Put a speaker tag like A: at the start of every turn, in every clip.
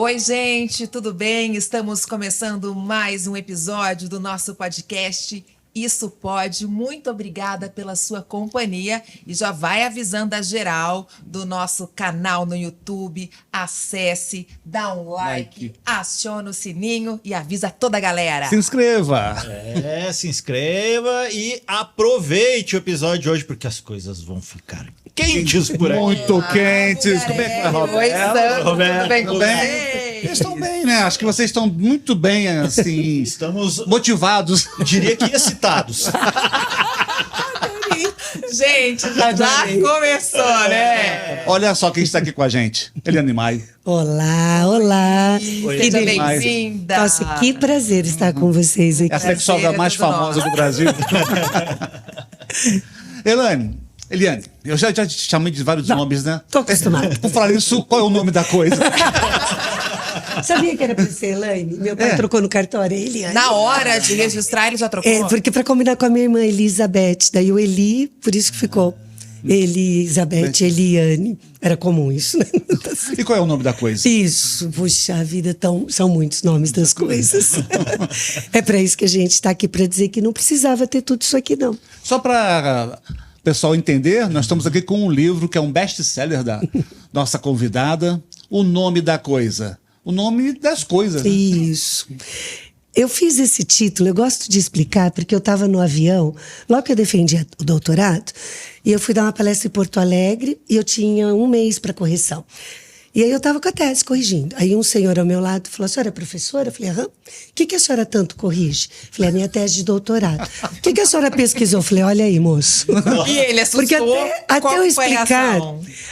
A: Oi, gente, tudo bem? Estamos começando mais um episódio do nosso podcast Isso Pode. Muito obrigada pela sua companhia e já vai avisando a geral do nosso canal no YouTube. Acesse, dá um like, aciona o sininho e avisa toda a galera.
B: Se inscreva!
C: Se inscreva e aproveite o episódio de hoje porque as coisas vão ficar quentes por aí.
B: Muito quentes. Como é que vai, Roberto?
A: Tudo bem com
B: bem?
A: vocês?
B: Vocês estão bem, né? Acho que vocês estão muito bem, assim,
C: Estamos,
B: motivados.
C: diria que excitados.
A: Gente, já começou, né?
B: Olha só quem está aqui com a gente. Eliane Maia.
D: Olá, olá.
A: Seja bem-vinda.
D: Nossa, que prazer estar com vocês aqui.
B: É a sexóloga mais famosa do Brasil. Eliane, eu já te chamei de vários nomes, né?
D: Tô acostumada.
B: Por falar isso, qual é o nome da coisa?
D: Sabia que era pra ser Elaine? Meu pai trocou no cartório, é Eliane.
A: Na hora de registrar, ele já trocou?
D: É, porque pra combinar com a minha irmã Elizabeth, daí o Eli, por isso que ficou Elizabeth, Eliane. Era comum isso, né?
B: E qual é o nome da coisa?
D: Isso, puxa vida, são muitos nomes das coisas. É pra isso que a gente tá aqui, pra dizer que não precisava ter tudo isso aqui, não.
B: Só para o pessoal entender, nós estamos aqui com um livro que é um best-seller da nossa convidada, O Nome da Coisa. O nome das coisas. Né?
D: Isso. Eu fiz esse título, eu gosto de explicar, porque eu estava no avião, logo que eu defendi o doutorado, e eu fui dar uma palestra em Porto Alegre, e eu tinha um mês para correção. E aí eu estava com a tese corrigindo. Aí um senhor ao meu lado falou: a senhora é professora? Eu falei: aham. O que a senhora tanto corrige? Eu falei: a minha tese de doutorado. O que a senhora pesquisou? Eu falei: olha aí, moço.
A: E ele assustou.
D: Porque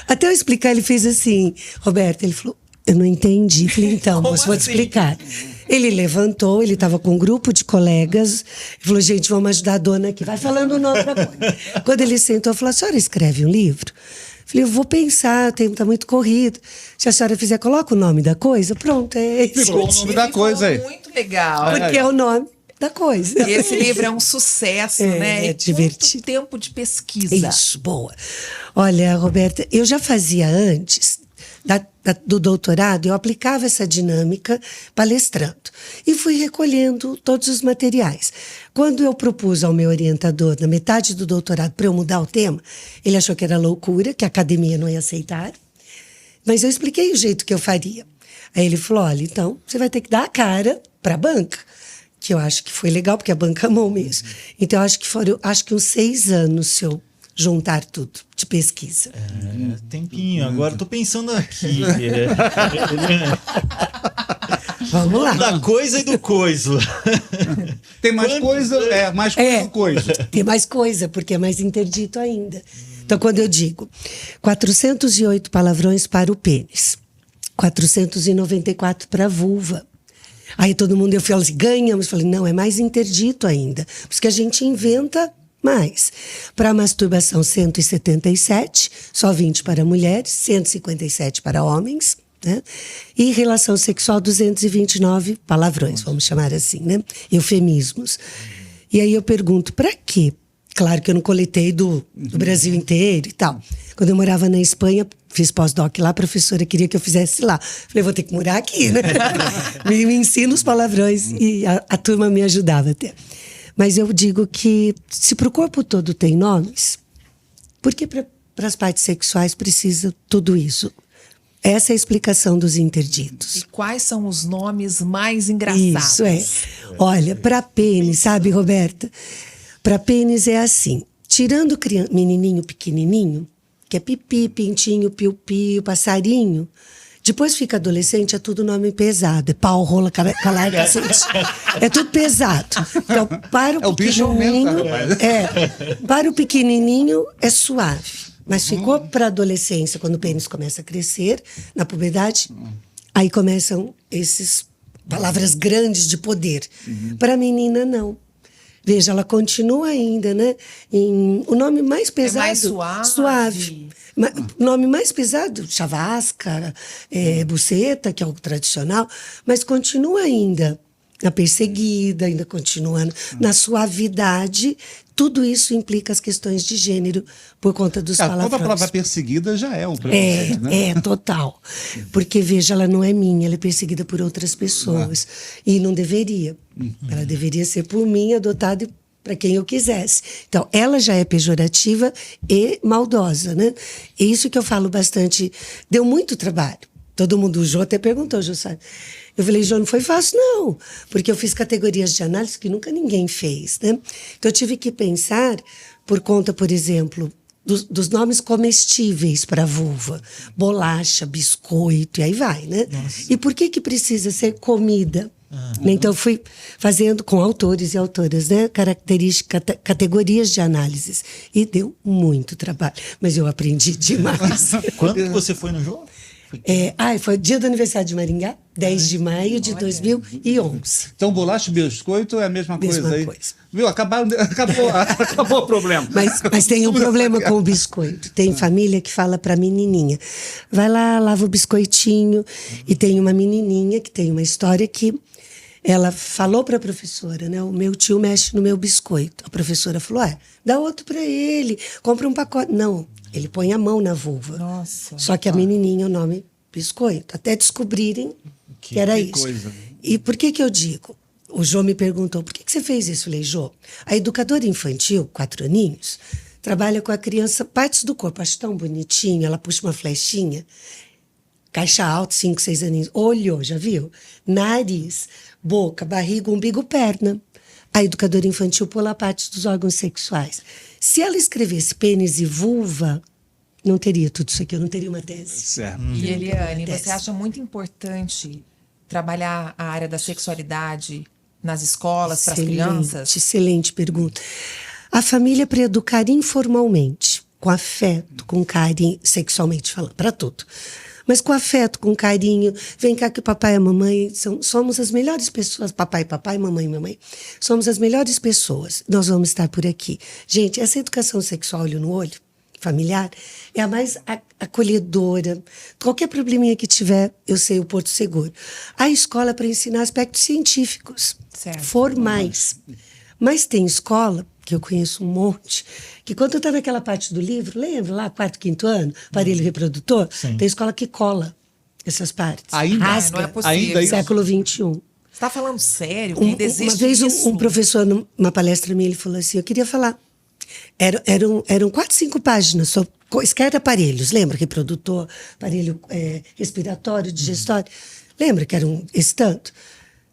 D: até eu explicar, ele fez assim: Roberto, ele falou: eu não entendi. Eu falei: então, moço, vou te explicar. Ele levantou, ele estava com um grupo de colegas, e falou: gente, vamos ajudar a dona aqui. Vai falando o nome da coisa. Quando ele sentou, eu falei: a senhora escreve um livro? Falei: eu vou pensar, o tempo está muito corrido. Se a senhora fizer, coloca o nome da coisa, pronto, é isso.
B: Ficou o nome da coisa aí.
A: Muito legal.
D: Porque é o nome da coisa.
A: E esse livro é um sucesso, né?
D: É
A: E
D: divertido.
A: quanto tempo de pesquisa?
D: Isso, boa. Olha, Roberta, eu já fazia antes do doutorado, eu aplicava essa dinâmica palestrando e fui recolhendo todos os materiais. Quando eu propus ao meu orientador, na metade do doutorado, para eu mudar o tema, ele achou que era loucura, que a academia não ia aceitar, mas eu expliquei o jeito que eu faria. Aí ele falou: olha, então você vai ter que dar a cara para a banca, que eu acho que foi legal, porque a banca amou mesmo. Então eu acho que uns 6 anos, se eu juntar tudo de pesquisa.
C: Tempinho. Agora tô pensando aqui.
D: Vamos lá.
C: Da coisa e do coiso.
B: Tem mais coisa? Mais coisa do coisa.
D: Tem mais coisa, porque é mais interdito ainda. Então, quando eu digo 408 palavrões para o pênis, 494 para a vulva. Aí todo mundo, eu falo assim: ganhamos. Eu falei: não, é mais interdito ainda. Por isso que a gente inventa mais. Para masturbação, 177, só 20 para mulheres, 157 para homens, né? E relação sexual, 229 palavrões, vamos chamar assim, né? Eufemismos. E aí eu pergunto: para quê? Claro que eu não coletei do Brasil inteiro e tal. Quando eu morava na Espanha, fiz pós-doc lá, a professora queria que eu fizesse lá. Falei: vou ter que morar aqui, né? me ensina os palavrões. E a turma me ajudava até. Mas eu digo que, se para o corpo todo tem nomes, por que para as partes sexuais precisa tudo isso? Essa é a explicação dos interditos.
A: E quais são os nomes mais engraçados?
D: Isso é. Olha, para pênis, sabe, Roberta? Para pênis é assim: tirando o menininho pequenininho, que é pipi, pintinho, piu-piu, passarinho, depois fica adolescente, é tudo nome pesado. É pau, rola, calar, cacete. É tudo pesado. Então, para o pequenininho... para o pequenininho é suave. Mas ficou para a adolescência, quando o pênis começa a crescer, na puberdade, aí começam essas palavras grandes de poder. Para a menina, não. Veja, ela continua ainda, né? O nome mais pesado...
A: É mais suave.
D: Suave. O nome mais pesado, chavasca, buceta, que é o tradicional, mas continua ainda na perseguida, ainda continuando, na suavidade. Tudo isso implica as questões de gênero por conta dos
B: Quando a
D: palavrões.
B: palavra perseguida já é um preconceito, né?
D: É, total. Porque, veja, ela não é minha, ela é perseguida por outras pessoas. E não deveria. Ela deveria ser por mim, adotada para quem eu quisesse. Então, ela já é pejorativa e maldosa, né? É isso que eu falo bastante. Deu muito trabalho. Todo mundo, o Jô até perguntou, Jô, sabe? Eu falei, Jô, não foi fácil, não. Porque eu fiz categorias de análise que nunca ninguém fez, né? Então, eu tive que pensar, por conta, por exemplo, dos nomes comestíveis para vulva. Bolacha, biscoito, e aí vai, né? Nossa. E por que precisa ser comida? Então, eu fui fazendo com autores e autoras, né? Categorias de análises. E deu muito trabalho. Mas eu aprendi demais.
C: Quando que você foi no jogo?
D: Foi dia do aniversário de Maringá, 10 de maio de 2011.
B: Então, bolacha e biscoito é a mesma coisa aí.
D: Coisa.
B: Viu? Acabou o problema.
D: Mas tem um problema com o biscoito. Tem família que fala pra menininha, vai lá, lava o biscoitinho. E tem uma menininha que tem uma história que ela falou pra professora, né? O meu tio mexe no meu biscoito. A professora falou, dá outro pra ele, compra um pacote. Não. Ele põe a mão na vulva.
A: Nossa.
D: Só que a menininha, o nome biscoito. Até descobrirem que era isso.
B: Coisa.
D: E por que eu digo? O Jô me perguntou, por que você fez isso? Eu falei, Jô, a educadora infantil, 4 aninhos, trabalha com a criança partes do corpo. Acho tão bonitinho, ela puxa uma flechinha. Caixa alta, 5, 6 aninhos. Olho, já viu? Nariz, boca, barriga, umbigo, perna. A educadora infantil pula partes dos órgãos sexuais. Se ela escrevesse pênis e vulva, não teria tudo isso aqui, eu não teria uma tese.
B: Certo.
A: E Eliane, você acha muito importante trabalhar a área da sexualidade nas escolas, para as crianças?
D: Excelente pergunta. A família para educar informalmente, com afeto, com carinho, sexualmente falando, para tudo. Mas com afeto, com carinho, vem cá que o papai e a mamãe somos as melhores pessoas. Papai, mamãe, mamãe. Somos as melhores pessoas. Nós vamos estar por aqui. Gente, essa educação sexual olho no olho, familiar, é a mais acolhedora. Qualquer probleminha que tiver, eu sei o porto seguro. A escola é para ensinar aspectos científicos,
A: certo,
D: formais. Mas tem escola, que eu conheço um monte, que quando está naquela parte do livro, lembra lá, 4º, 5º ano, aparelho reprodutor, tem escola que cola essas partes.
B: Ainda?
D: Rasga.
A: Não é possível.
B: Ainda isso?
D: Século XXI.
A: Você está falando sério? Que ainda existe
D: Uma vez
A: isso?
D: um professor, numa palestra minha, ele falou assim, eu queria falar, eram 4, 5 páginas, só quaisquer aparelhos, lembra? Reprodutor, aparelho respiratório, digestório, lembra que eram esse tanto?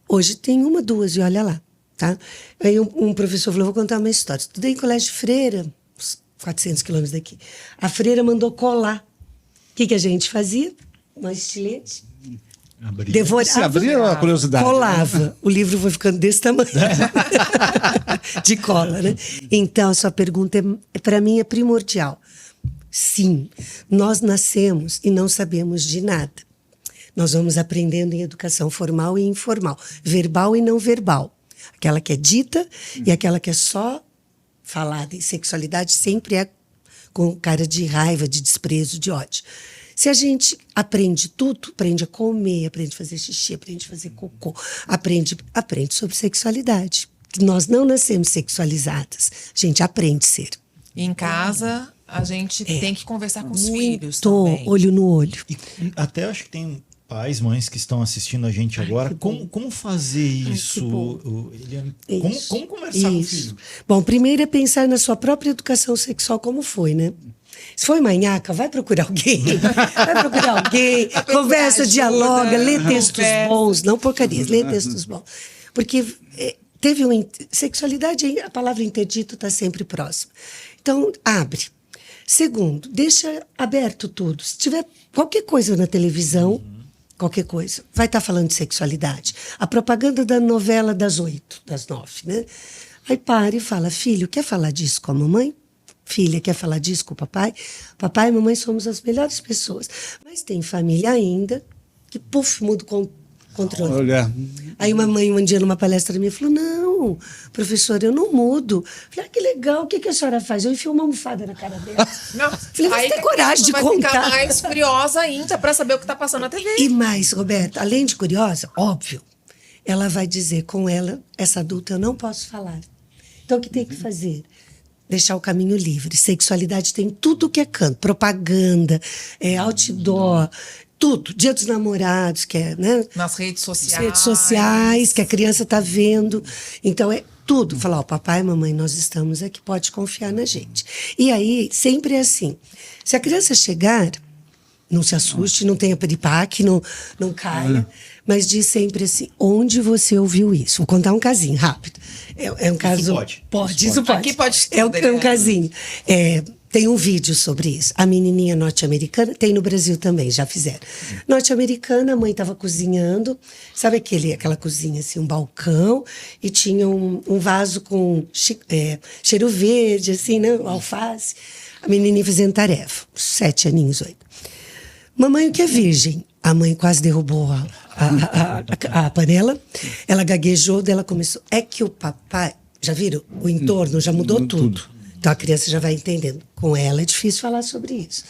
D: Hoje tem 1, 2 e olha lá. Tá? Aí um professor falou, vou contar uma história. Estudei em colégio de freira, uns 400 quilômetros daqui. A freira mandou colar. O que a gente fazia? Um estilete. Devorava.
B: Se abria a curiosidade.
D: Colava. O livro foi ficando desse tamanho. De cola, né? Então, a sua pergunta, para mim, é primordial. Sim, nós nascemos e não sabemos de nada. Nós vamos aprendendo em educação formal e informal. Verbal e não verbal. Aquela que é dita e aquela que é só falada. E sexualidade sempre é com cara de raiva, de desprezo, de ódio. Se a gente aprende tudo, aprende a comer, aprende a fazer xixi, aprende a fazer cocô, aprende sobre sexualidade. Nós não nascemos sexualizadas, a gente aprende a ser.
A: E em casa, a gente tem que conversar com os filhos também.
D: Olho no olho.
C: E até acho que tem pais, mães que estão assistindo a gente agora. Como fazer isso, Eliane? Como conversar com o filho?
D: Bom, primeiro é pensar na sua própria educação sexual, como foi, né? Se foi manhaca, vai procurar alguém. Conversa, ajuda, dialoga, lê textos bons, não porcarias, lê textos bons. Porque sexualidade, a palavra interdito está sempre próxima. Então, abre. Segundo, deixa aberto tudo. Se tiver qualquer coisa na televisão, qualquer coisa, vai estar falando de sexualidade. A propaganda da novela das 8, das 9, né? Aí para e fala, filho, quer falar disso com a mamãe? Filha, quer falar disso com o papai? Papai e mamãe somos as melhores pessoas. Mas tem família ainda que, muda o controle.
B: Olha.
D: Aí uma mãe, um dia, numa palestra minha, falou, não, professora, eu não mudo. Falei, que legal, o que a senhora faz? Eu enfio uma almofada na cara dela.
A: Não.
D: Falei, você tem coragem de
A: vai
D: contar.
A: Ficar mais curiosa ainda para saber o que está passando na TV.
D: E mais, Roberta, além de curiosa, óbvio, ela vai dizer com ela, essa adulta eu não posso falar. Então o que tem que fazer? Deixar o caminho livre. Sexualidade tem tudo que é canto, propaganda, outdoor, tudo. Dia dos Namorados, que é, né?
A: Nas redes sociais.
D: Redes sociais, que a criança está vendo. Então é tudo. Falar, ó, papai e mamãe, nós estamos aqui, pode confiar na gente. E aí, sempre é assim. Se a criança chegar, não se assuste, não tenha piripaque, não caia. Mas diz sempre assim, onde você ouviu isso? Vou contar um casinho, rápido. É um caso...
C: Isso pode.
D: Pode, isso pode.
A: Aqui pode tudo,
D: É um
A: Adriana.
D: casinho. Tem um vídeo sobre isso. A menininha norte-americana, tem no Brasil também, já fizeram. Norte-americana, a mãe estava cozinhando, sabe aquela cozinha assim, um balcão, e tinha um vaso com cheiro verde, assim, né, alface. A menininha fazendo tarefa, 7 aninhos, 8. Mamãe, o que é virgem? A mãe quase derrubou a panela, ela gaguejou, daí ela começou. É que o papai, já viram? O entorno já mudou tudo. Então a criança já vai entendendo. Com ela é difícil falar sobre isso.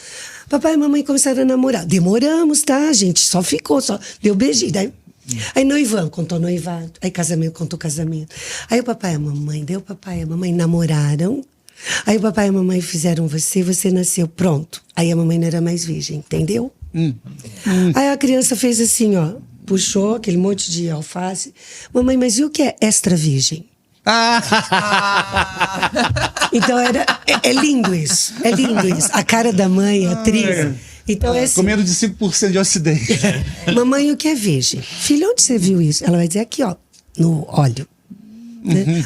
D: Papai e mamãe começaram a namorar. Demoramos, tá, gente? Só deu beijinho. Aí noivamos, contou noivado. Aí casamento, contou casamento. Aí o papai e a mamãe namoraram. Aí o papai e a mamãe fizeram você nasceu, pronto. Aí a mamãe não era mais virgem, entendeu? Aí a criança fez assim, ó, puxou aquele monte de alface. Mamãe, mas e o que é extra virgem? Então é lindo isso, é lindo isso. A cara da mãe, a atriz. Então é assim.
B: Com menos de 5% de acidente.
D: Mamãe, o que é virgem? Filho, onde você viu isso? Ela vai dizer aqui, ó, no óleo. Né?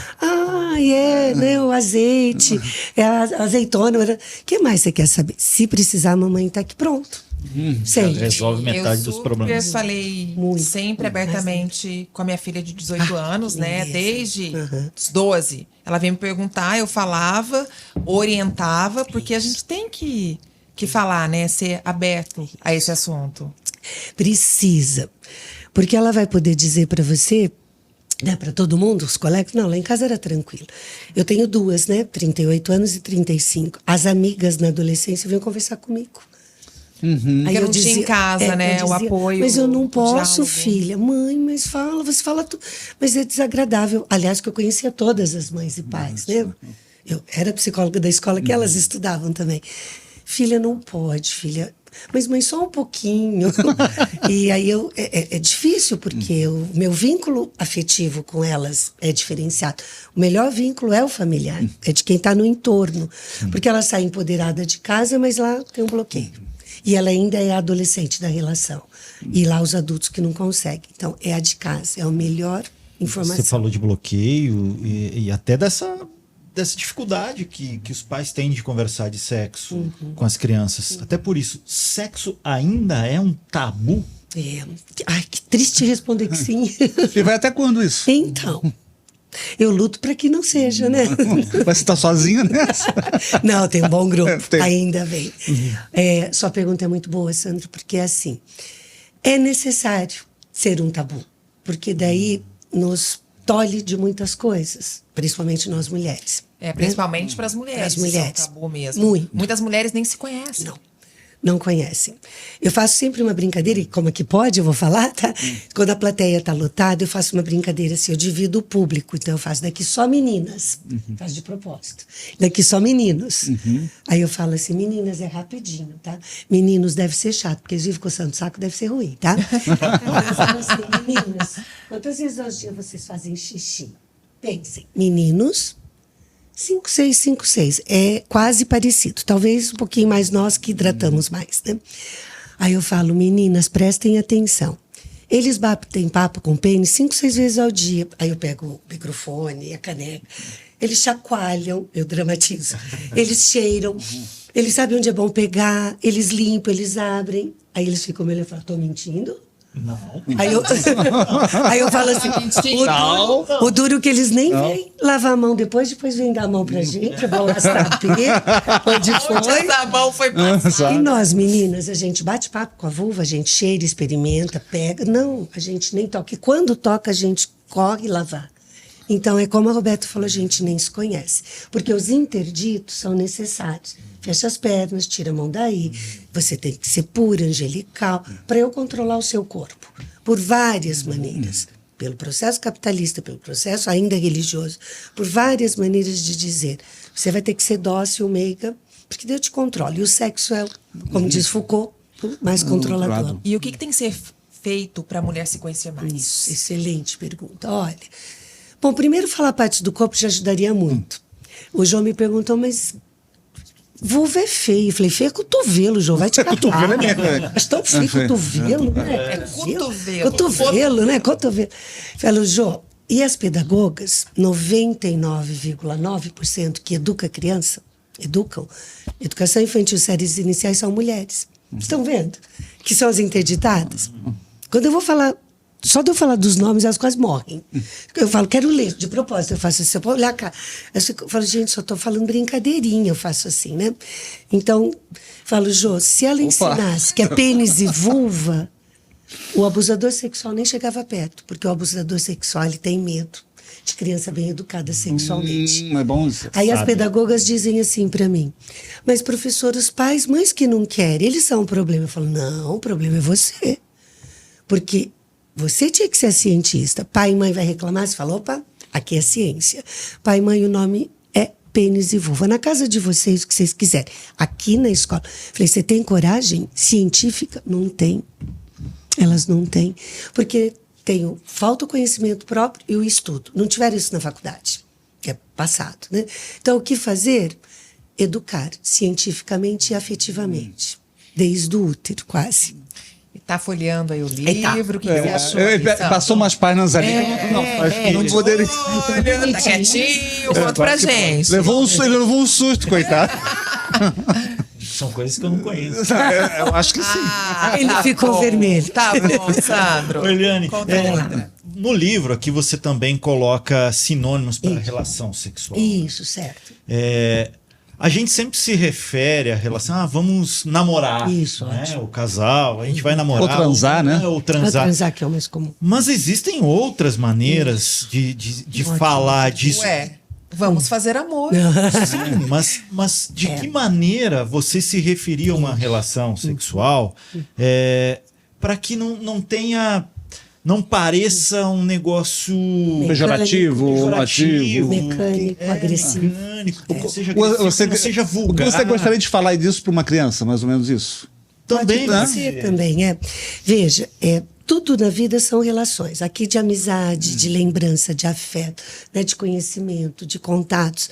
D: Né, o azeite, a azeitona. O que mais você quer saber? Se precisar, a mamãe tá aqui, pronto. Sempre.
C: Resolve metade dos problemas.
A: Eu falei sempre abertamente com a minha filha de 18 anos, né? Desde os 12. Ela veio me perguntar, eu falava, orientava, porque a gente tem que falar, né? Ser aberto a esse assunto.
D: Precisa. Porque ela vai poder dizer para você, né, para todo mundo, os colegas, não, lá em casa era tranquilo. Eu tenho 2, né? 38 anos e 35. As amigas na adolescência vinham conversar comigo.
A: Aí eu tinha em casa, né, o apoio.
D: Mas eu não posso,
A: diálogo.
D: filha. Mãe, mas você fala tudo. Mas é desagradável. Aliás, que eu conhecia todas as mães e pais, né? Eu era psicóloga da escola que elas estudavam também. Filha, não pode, filha. Mas mãe, só um pouquinho. E aí é difícil, porque o meu vínculo afetivo com elas é diferenciado. O melhor vínculo é o familiar, é de quem está no entorno. Porque ela sai empoderada de casa, mas lá tem um bloqueio. E ela ainda é a adolescente da relação. E lá os adultos que não conseguem. Então, é a de casa, é a melhor informação.
C: Você falou de bloqueio e até dessa dificuldade que os pais têm de conversar de sexo com as crianças. Até por isso, sexo ainda é um tabu?
D: Ai, que triste responder que sim.
B: E vai até quando isso?
D: Então, eu luto para que não seja, né?
B: Mas você tá sozinha nessa?
D: Não, tem um bom grupo,
B: Tem.
D: ainda bem. Sua pergunta é muito boa, Sandro, porque é assim, é necessário ser um tabu, porque daí nos tolhe de muitas coisas, principalmente nós mulheres.
A: Principalmente para as mulheres.
D: As mulheres.
A: Isso é um tabu mesmo.
D: Muito.
A: Muitas mulheres nem se conhecem.
D: Não conhecem. Eu faço sempre uma brincadeira, e como aqui pode, eu vou falar, tá? Quando a plateia está lotada, eu faço uma brincadeira assim, eu divido o público. Então eu faço daqui só meninas. Faço de propósito. Daqui só meninos. Aí eu falo assim, meninas, é rapidinho, tá? Meninos deve ser chato, porque eles vivem coçando o saco, deve ser ruim, tá? Então eu falo assim, meninas, quantas vezes ao dia vocês fazem xixi? Pensem, meninos... 5, 6, 5, 6. É quase parecido. Talvez um pouquinho mais nós que hidratamos mais, né? Aí eu falo, meninas, prestem atenção. Eles batem papo com o pênis 5, 6 vezes ao dia. Aí eu pego o microfone, a caneca. Eles chacoalham, eu dramatizo. Eles cheiram. Eles sabem onde é bom pegar. Eles limpam, eles abrem. Aí eles ficam me olhando e falam, tô mentindo?
C: Não.
D: Aí eu falo assim, o duro que eles nem vêm lavar a mão depois vem dar a mão pra gente, vão lascar onde foi.
A: Essa mão foi passada.
D: E nós, meninas, a gente bate papo com a vulva, a gente cheira, experimenta, pega. Não, a gente nem toca. E quando toca, a gente corre lavar. Então, é como a Roberta falou, a gente nem se conhece. Porque os interditos são necessários. Fecha as pernas, tira a mão daí. Você tem que ser pura, angelical, para eu controlar o seu corpo. Por várias maneiras. pelo processo capitalista, pelo processo ainda religioso, por várias maneiras de dizer. Você vai ter que ser dócil, meiga, porque Deus te controla. E o sexo é, como diz Foucault, o mais controlador.
A: E o que tem que ser feito para a mulher se conhecer mais?
D: Isso, excelente pergunta. Olha, bom, primeiro falar parte do corpo já ajudaria muito. O João me perguntou, mas vulva é feio. Eu falei, feio é cotovelo, João, vai te catar.
B: Cotovelo é mesmo.
D: Mas tão feio cotovelo, né?
A: É cotovelo.
D: Cotovelo, né? Cotovelo. Falei, João, e as pedagogas, 99,9% que educam a criança, educação infantil, séries iniciais, são mulheres. Estão vendo? Que são as interditadas. Quando eu vou falar, só de eu falar dos nomes, elas quase morrem. Eu falo, quero ler, de propósito, eu faço assim, eu vou olhar cá. Eu falo, gente, só estou falando brincadeirinha, eu faço assim, né? Então, falo, Jô, se ela ensinasse que é pênis e vulva, o abusador sexual nem chegava perto, porque o abusador sexual, ele tem medo de criança bem educada sexualmente.
B: É bom isso.
D: Aí as pedagogas dizem assim para mim, mas professor, os pais, mães que não querem, eles são um problema. Eu falo, não, o problema é você. Porque você tinha que ser cientista. Pai e mãe vai reclamar, você fala, opa, aqui é ciência. Pai e mãe, o nome é pênis e vulva. Na casa de vocês, o que vocês quiserem. Aqui na escola. Falei, você tem coragem científica? Não tem. Elas não têm. Porque tem falta o conhecimento próprio e o estudo. Não tiveram isso na faculdade, que é passado, né? Então, o que fazer? Educar cientificamente e afetivamente. Desde o útero, quase.
A: Está folheando aí o livro, o que você achou?
B: Passou umas páginas ali. Não poderia.
A: Olha, tá quietinho, conta pra gente.
B: Ele levou um susto, coitado.
C: São coisas que eu não conheço.
B: Eu acho que sim.
D: Ele ficou vermelho.
A: Tá bom, Sandro.
C: Eliane,
A: Conta outra.
C: no livro aqui você também coloca sinônimos para relação sexual.
D: Isso, certo.
C: A gente sempre se refere à relação, vamos namorar.
D: Isso,
C: né?
D: ótimo.
C: O casal, a gente vai namorar.
B: Ou transar, né?
C: Ou
D: Vou
C: transar.
D: transar, que é o mais comum.
C: Mas existem outras maneiras de falar disso.
A: Ué, vamos fazer amor.
C: Sim, mas de que maneira você se referia a uma relação sexual para que não pareça um negócio
B: Pejorativo, ativo.
D: Mecânico, agressivo.
C: mecânico, que não seja
B: Você,
C: agressivo, que não seja
B: o que
C: vulgar.
B: você gostaria de falar disso para uma criança, mais ou menos isso?
C: Também,
D: Pode ser também, Veja, tudo na vida são relações. Aqui de amizade, de lembrança, de afeto, né, de conhecimento, de contatos.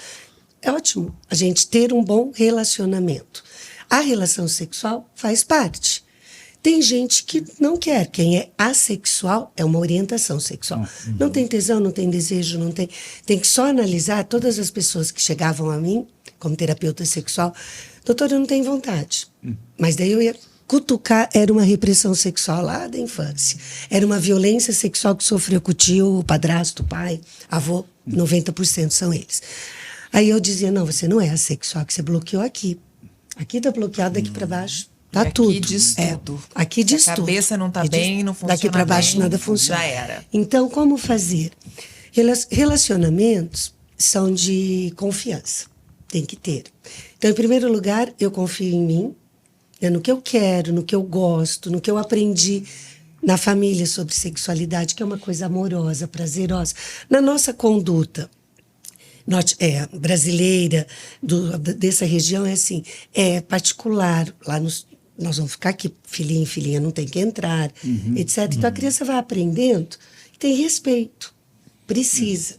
D: É ótimo a gente ter um bom relacionamento. A relação sexual faz parte. Tem gente que não quer. Quem é assexual é uma orientação sexual. Não tem tesão, não tem desejo, não tem... Tem que só analisar todas as pessoas que chegavam a mim, como terapeuta sexual. Doutora, eu não tenho vontade. Mas daí eu ia cutucar, era uma repressão sexual lá da infância. Era uma violência sexual que sofreu com o tio, o padrasto, o pai, avô, 90% são eles. Aí eu dizia, não, você não é assexual, que você bloqueou aqui. Aqui tá bloqueado, daqui para baixo. Tá
A: Aqui
D: tudo.
A: diz tudo.
D: Aqui diz tudo.
A: A cabeça não tá bem, não funciona
D: daqui para baixo
A: bem,
D: nada funciona.
A: já era.
D: Então, como fazer? Relacionamentos são de confiança. Tem que ter. Então, em primeiro lugar, eu confio em mim, no que eu quero, no que eu gosto, no que eu aprendi na família sobre sexualidade, que é uma coisa amorosa, prazerosa. Na nossa conduta brasileira, dessa região, é assim, é particular. Lá nós vamos ficar aqui, filhinha em filhinha, não tem que entrar, etc. Então a criança vai aprendendo e tem respeito. Precisa.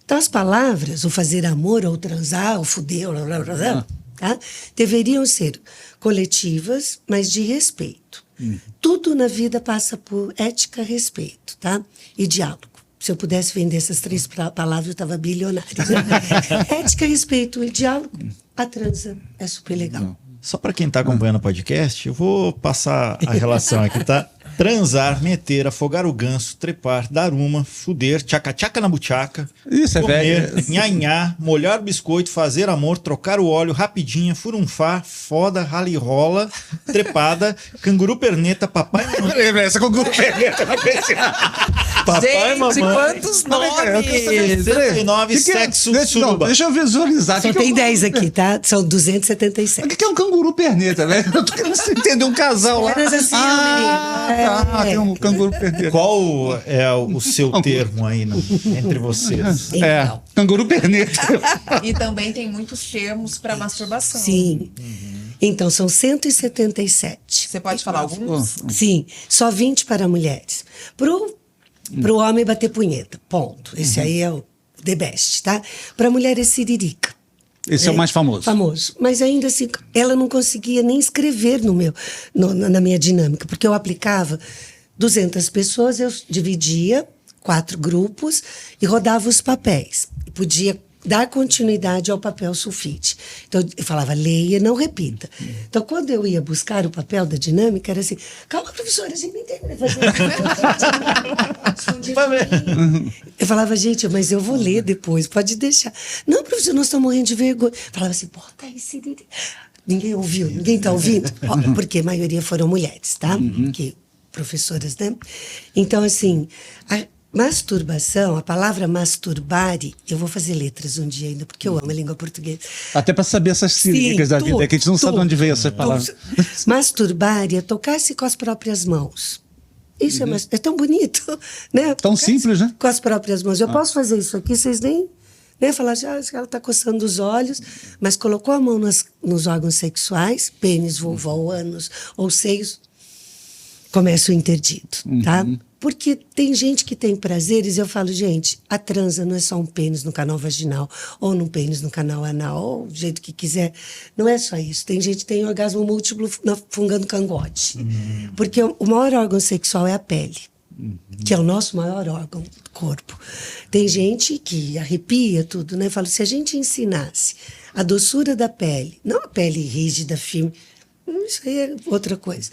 D: Então as palavras, o fazer amor, ou transar, ou fuder, blá, blá, blá, tá? Deveriam ser coletivas, mas de respeito. Tudo na vida passa por ética, respeito, tá? E diálogo. Se eu pudesse vender essas 3 palavras, eu estava bilionária. Ética, respeito e diálogo. A transa é super legal.
C: Só para quem está acompanhando o podcast, eu vou passar a relação aqui, tá? Transar, meter, afogar o ganso, trepar, dar uma, fuder, tchaca-tchaca na buchaca,
B: Isso é
C: comer,
B: velho.
C: nhanhá, molhar o biscoito, fazer amor, trocar o óleo, rapidinha, furunfar, foda, rali-rola, trepada, canguru perneta, papai e mamãe.
B: Essa com o perneta vai
C: Papai e
A: Gente,
C: mamãe.
A: quantos nomes!
C: 79, sexo, suruba.
B: Deixa eu visualizar.
D: Só tem 10 aqui, tá? São 277.
B: O que é um canguru perneta, velho? Eu tô querendo entender um casal lá.
D: Mas assim, menino,
B: Tem um canguru perneta.
C: Qual é o seu termo aí entre vocês?
D: Então.
B: Canguru perneta.
A: E também tem muitos termos para masturbação.
D: Sim. Então, são 177.
A: Você pode falar alguns?
D: Sim, só 20 para mulheres. Pro homem bater punheta, ponto. Esse aí é o the best, tá? Para mulher é siririca.
B: Esse é o mais famoso.
D: Famoso. Mas ainda assim, ela não conseguia nem escrever na minha dinâmica, porque eu aplicava 200 pessoas, eu dividia 4 grupos e rodava os papéis. E podia dar continuidade ao papel sulfite. Então, eu falava, leia, não repita. Então, quando eu ia buscar o papel da dinâmica, era assim, calma, professora, a gente não entende fazer. Eu falava, gente, mas eu vou ler depois, pode deixar. Não, professor, nós estamos morrendo de vergonha. Eu falava assim, bota aí, Siriri. Ninguém ouviu, ninguém está ouvindo? Porque a maioria foram mulheres, tá? Que, professoras, né? Então, assim, masturbação, a palavra masturbare, eu vou fazer letras um dia ainda, porque eu amo a língua portuguesa.
B: Até para saber essas sílabas da vida, que a gente não sabe de onde veio essa palavra.
D: Masturbare é tocar-se com as próprias mãos. Isso é tão bonito, né?
B: Tão simples, né?
D: Com as próprias mãos. Eu posso fazer isso aqui, vocês nem falar, ela está coçando os olhos, mas colocou a mão nos órgãos sexuais, pênis, vulva, ou ânus, ou seios, começa o interdito, tá? Porque tem gente que tem prazeres, eu falo, gente, a transa não é só um pênis no canal vaginal, ou num pênis no canal anal, ou do jeito que quiser. Não é só isso. Tem gente que tem orgasmo múltiplo fungando cangote. Porque o maior órgão sexual é a pele, que é o nosso maior órgão do corpo. Tem gente que arrepia tudo, né? Eu falo, se a gente ensinasse a doçura da pele, não a pele rígida, firme, isso aí é outra coisa,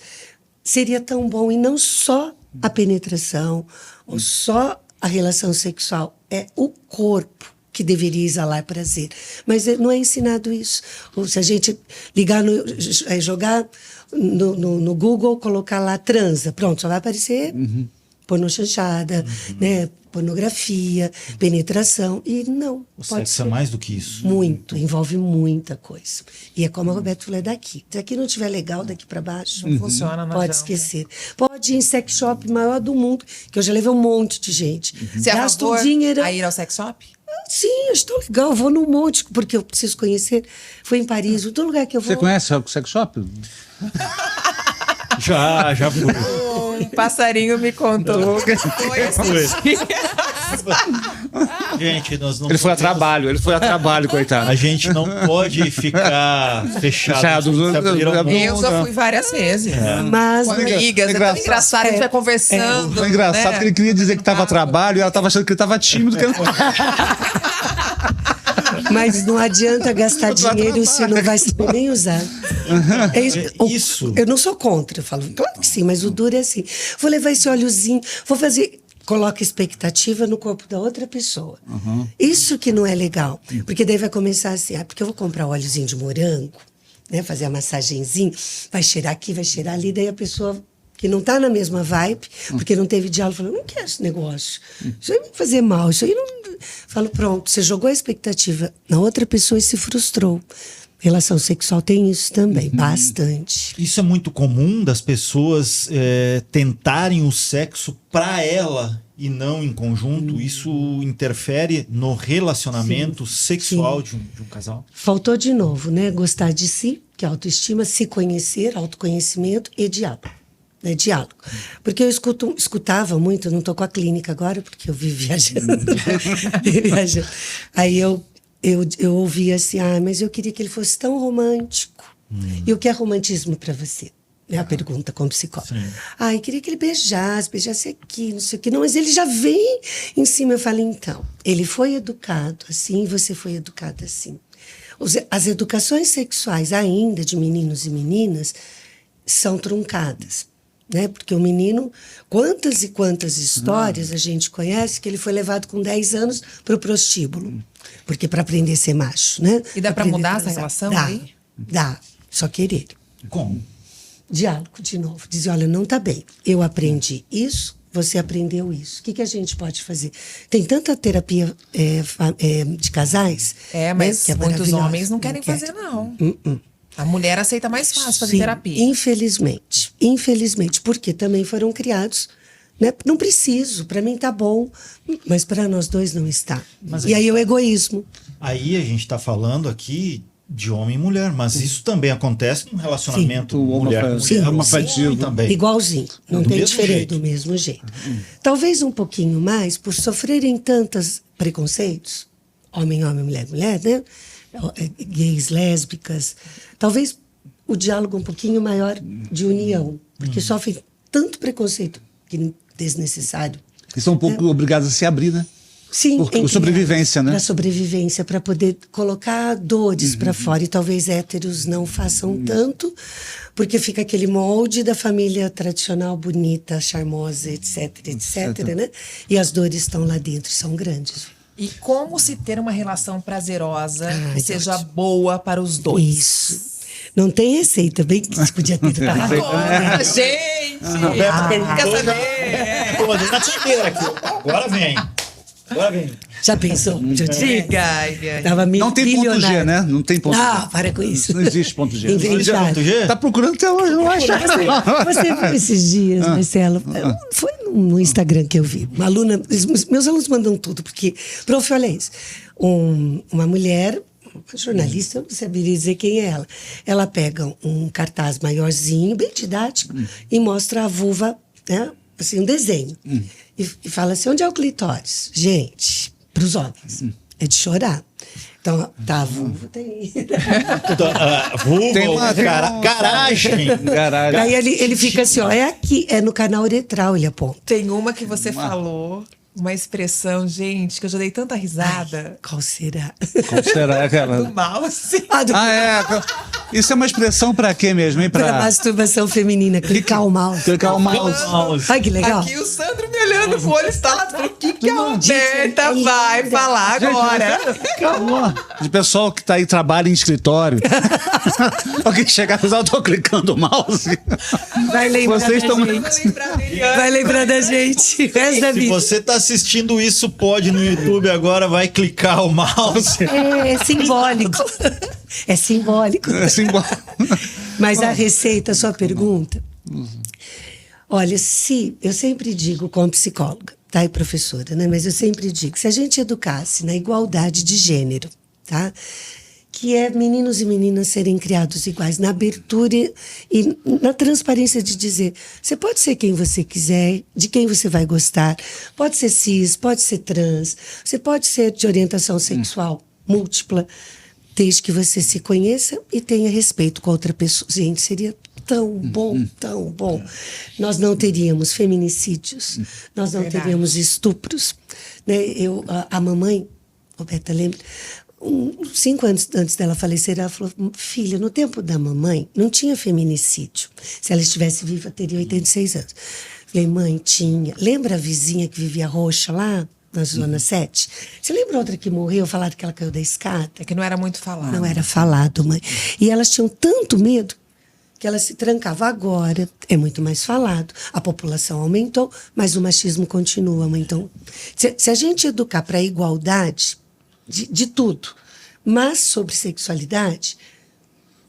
D: seria tão bom, e não só a penetração, ou só a relação sexual, é o corpo que deveria exalar prazer. Mas não é ensinado isso. Ou se a gente ligar jogar no Google, colocar lá transa, pronto, só vai aparecer pornochanchada, né? Pornografia, penetração, e não.
C: O
D: pode
C: sexo
D: ser
C: é mais do que isso.
D: muito, envolve muita coisa. E é como a Roberto falou, é daqui. Se aqui não estiver legal, daqui para baixo,
A: Não funciona, não
D: pode
A: adianta.
D: esquecer. Pode ir em sex shop maior do mundo, que eu já levei um monte de gente.
A: Você é a
D: Gasto um
A: favor
D: dinheiro.
A: a ir ao sex shop?
D: Sim, eu estou legal, eu vou num monte, porque eu preciso conhecer. Foi em Paris, todo lugar que eu vou.
B: Você conhece o sex shop?
C: Já fui.
A: Um passarinho me contou. Foi assistir.
C: Gente, nós não
B: Ele foi a
C: podemos-
B: trabalho, coitado.
C: A gente não pode ficar fechado.
B: Fechado.
C: Se abrir a boca.
A: Eu já fui várias vezes.
D: Mas
A: Com amigas, é tão engraçado, a gente vai conversando.
B: Foi engraçado
A: né?
B: que ele queria dizer que estava a trabalho e ela estava achando que ele estava tímido.
D: Mas não adianta gastar dinheiro se não vai saber nem usar. É
C: Isso.
D: Eu não sou contra, eu falo, claro que sim, mas o duro é assim. Vou levar esse óleozinho, vou fazer. Coloca expectativa no corpo da outra pessoa. Isso que não é legal. Porque daí vai começar assim, porque eu vou comprar óleozinho de morango, né? Fazer a massagenzinha, vai cheirar aqui, vai cheirar ali, daí a pessoa que não está na mesma vibe, porque não teve diálogo, falou, não quero esse negócio. Isso aí vai fazer mal, isso aí não... Falo, pronto, você jogou a expectativa na outra pessoa e se frustrou. Relação sexual tem isso também, bastante.
C: Isso é muito comum das pessoas tentarem o sexo para ela e não em conjunto. Isso interfere no relacionamento sexual de um casal?
D: Faltou de novo, né? Gostar de si, que é autoestima, se conhecer, autoconhecimento e diálogo. Né, diálogo. Porque eu escutava muito, não estou com a clínica agora, porque eu vivo viajando. Aí eu ouvia assim, mas eu queria que ele fosse tão romântico. E o que é romantismo para você? É a pergunta como psicóloga. Eu queria que ele beijasse aqui, não sei o que. Não, mas ele já vem em cima. Eu falei, então, ele foi educado assim, você foi educada assim. As educações sexuais ainda de meninos e meninas são truncadas. Né? Porque o menino, quantas e quantas histórias a gente conhece que ele foi levado com 10 anos para o prostíbulo. Porque para aprender a ser macho, né?
A: E dá para
D: aprender
A: mudar
D: a
A: essa
D: transar.
A: relação
D: Dá,
A: aí?
D: dá. Só querer.
C: Como?
D: Diálogo, de novo. Dizer, olha, não está bem. Eu aprendi isso, você aprendeu isso. O que a gente pode fazer? Tem tanta terapia de casais.
A: Mas
D: que é
A: muitos
D: maravilhosa.
A: homens não querem fazer, não. A mulher aceita mais fácil fazer
D: Sim,
A: terapia.
D: infelizmente. infelizmente, porque também foram criados, né? Não preciso, para mim tá bom, mas para nós dois não está. E aí o egoísmo.
C: Aí a gente está falando aqui de homem e mulher, mas isso também acontece no relacionamento mulher com mulher.
B: Homofetivo
C: também.
D: Igualzinho, não
C: Do
D: tem
C: mesmo
D: diferente,
C: jeito.
D: do mesmo jeito. Talvez um pouquinho mais por sofrerem tantos preconceitos, homem, mulher, mulher, né? Gays, lésbicas. Talvez o diálogo um pouquinho maior de união, porque sofrem tanto preconceito que desnecessário.
B: E são um pouco obrigados a se abrir, né?
D: Sim,
B: Por sobrevivência, né?
D: Para sobrevivência, para poder colocar dores para fora. E talvez héteros não façam tanto, porque fica aquele molde da família tradicional, bonita, charmosa, etc, né? E as dores estão lá dentro, são grandes.
A: E como se ter uma relação prazerosa que seja
D: ótimo.
A: boa para os dois?
D: Isso. Não tem receita, bem que se podia ter.
A: Agora, gente! Quer saber?
C: Pô, deixa na tinteira aqui. Agora vem.
D: Já pensou?
A: Diga.
D: Tava
B: Não tem ponto G,
D: bilionário.
B: né? Não tem ponto G.
D: Ah, para com isso.
B: Não existe ponto G.
D: Inventaram.
C: Ponto G?
B: Tá procurando até hoje, não acha?
D: Você viu esses dias, Marcelo? Foi no Instagram que eu vi. Uma aluna, meus alunos mandam tudo, porque, prof, olha isso. Uma mulher, uma jornalista, eu não saberia dizer quem é ela. Ela pega um cartaz maiorzinho, bem didático, e mostra a vulva, né? Assim, um desenho. E fala assim, onde é o clitóris? Gente, para os homens, é de chorar. Então, tá, a vulva tem...
C: Vulva,
B: Tem uma-
C: garagem.
B: Garagem.
D: Aí ele fica assim, ó, é aqui, é no canal uretral, ele aponta.
A: Tem uma que você falou, uma expressão, gente, que eu já dei tanta risada.
D: Qual será?
B: Como será,
A: Do
B: cara?
A: mouse.
B: Ah, é. Isso é uma expressão pra quê mesmo, hein?
D: Para masturbação feminina, clicar o mouse.
B: Clicar o mouse.
D: Ai, que legal.
A: Aqui o Sandro me olhando com o olho instalado. Falou, o que a
D: Gente,
A: Roberta
D: é
A: vai
D: linda.
A: falar agora?
B: Calma. De pessoal que tá aí, trabalha em escritório. Alguém chegar e falar, eu tô clicando o mouse.
D: Vai lembrar
B: Vocês
D: da
B: estão-
D: gente. Vai lembrar da gente. O resto da
C: Se
D: vida.
C: você tá assistindo isso, pode no YouTube agora, vai clicar o mouse.
D: É simbólico. É simbólico.
B: É simbólico.
D: Mas a receita, a sua pergunta. Olha, eu sempre digo como psicóloga, tá? E professora, né? Mas eu sempre digo, se a gente educasse na igualdade de gênero, tá? Que é meninos e meninas serem criados iguais, na abertura e na transparência de dizer, você pode ser quem você quiser, de quem você vai gostar, pode ser cis, pode ser trans, você pode ser de orientação sexual múltipla, desde que você se conheça e tenha respeito com a outra pessoa. Gente, seria tão bom, tão bom. Nós não teríamos feminicídios, nós não
A: Verdade.
D: teríamos estupros. Né? A mamãe, Roberta, lembra? 5 anos antes dela falecer, ela falou, filha, no tempo da mamãe não tinha feminicídio. Se ela estivesse viva, teria 86 anos. Falei, mãe, tinha. Lembra a vizinha que vivia roxa lá? Na Zona 7. Você lembra outra que morreu, falaram que ela caiu da escada?
A: É que não era muito falado.
D: Não era falado, mãe. E elas tinham tanto medo que elas se trancavam. Agora é muito mais falado. A população aumentou, mas o machismo continua. Mãe. Então, se a gente educar para a igualdade de tudo, mas sobre sexualidade,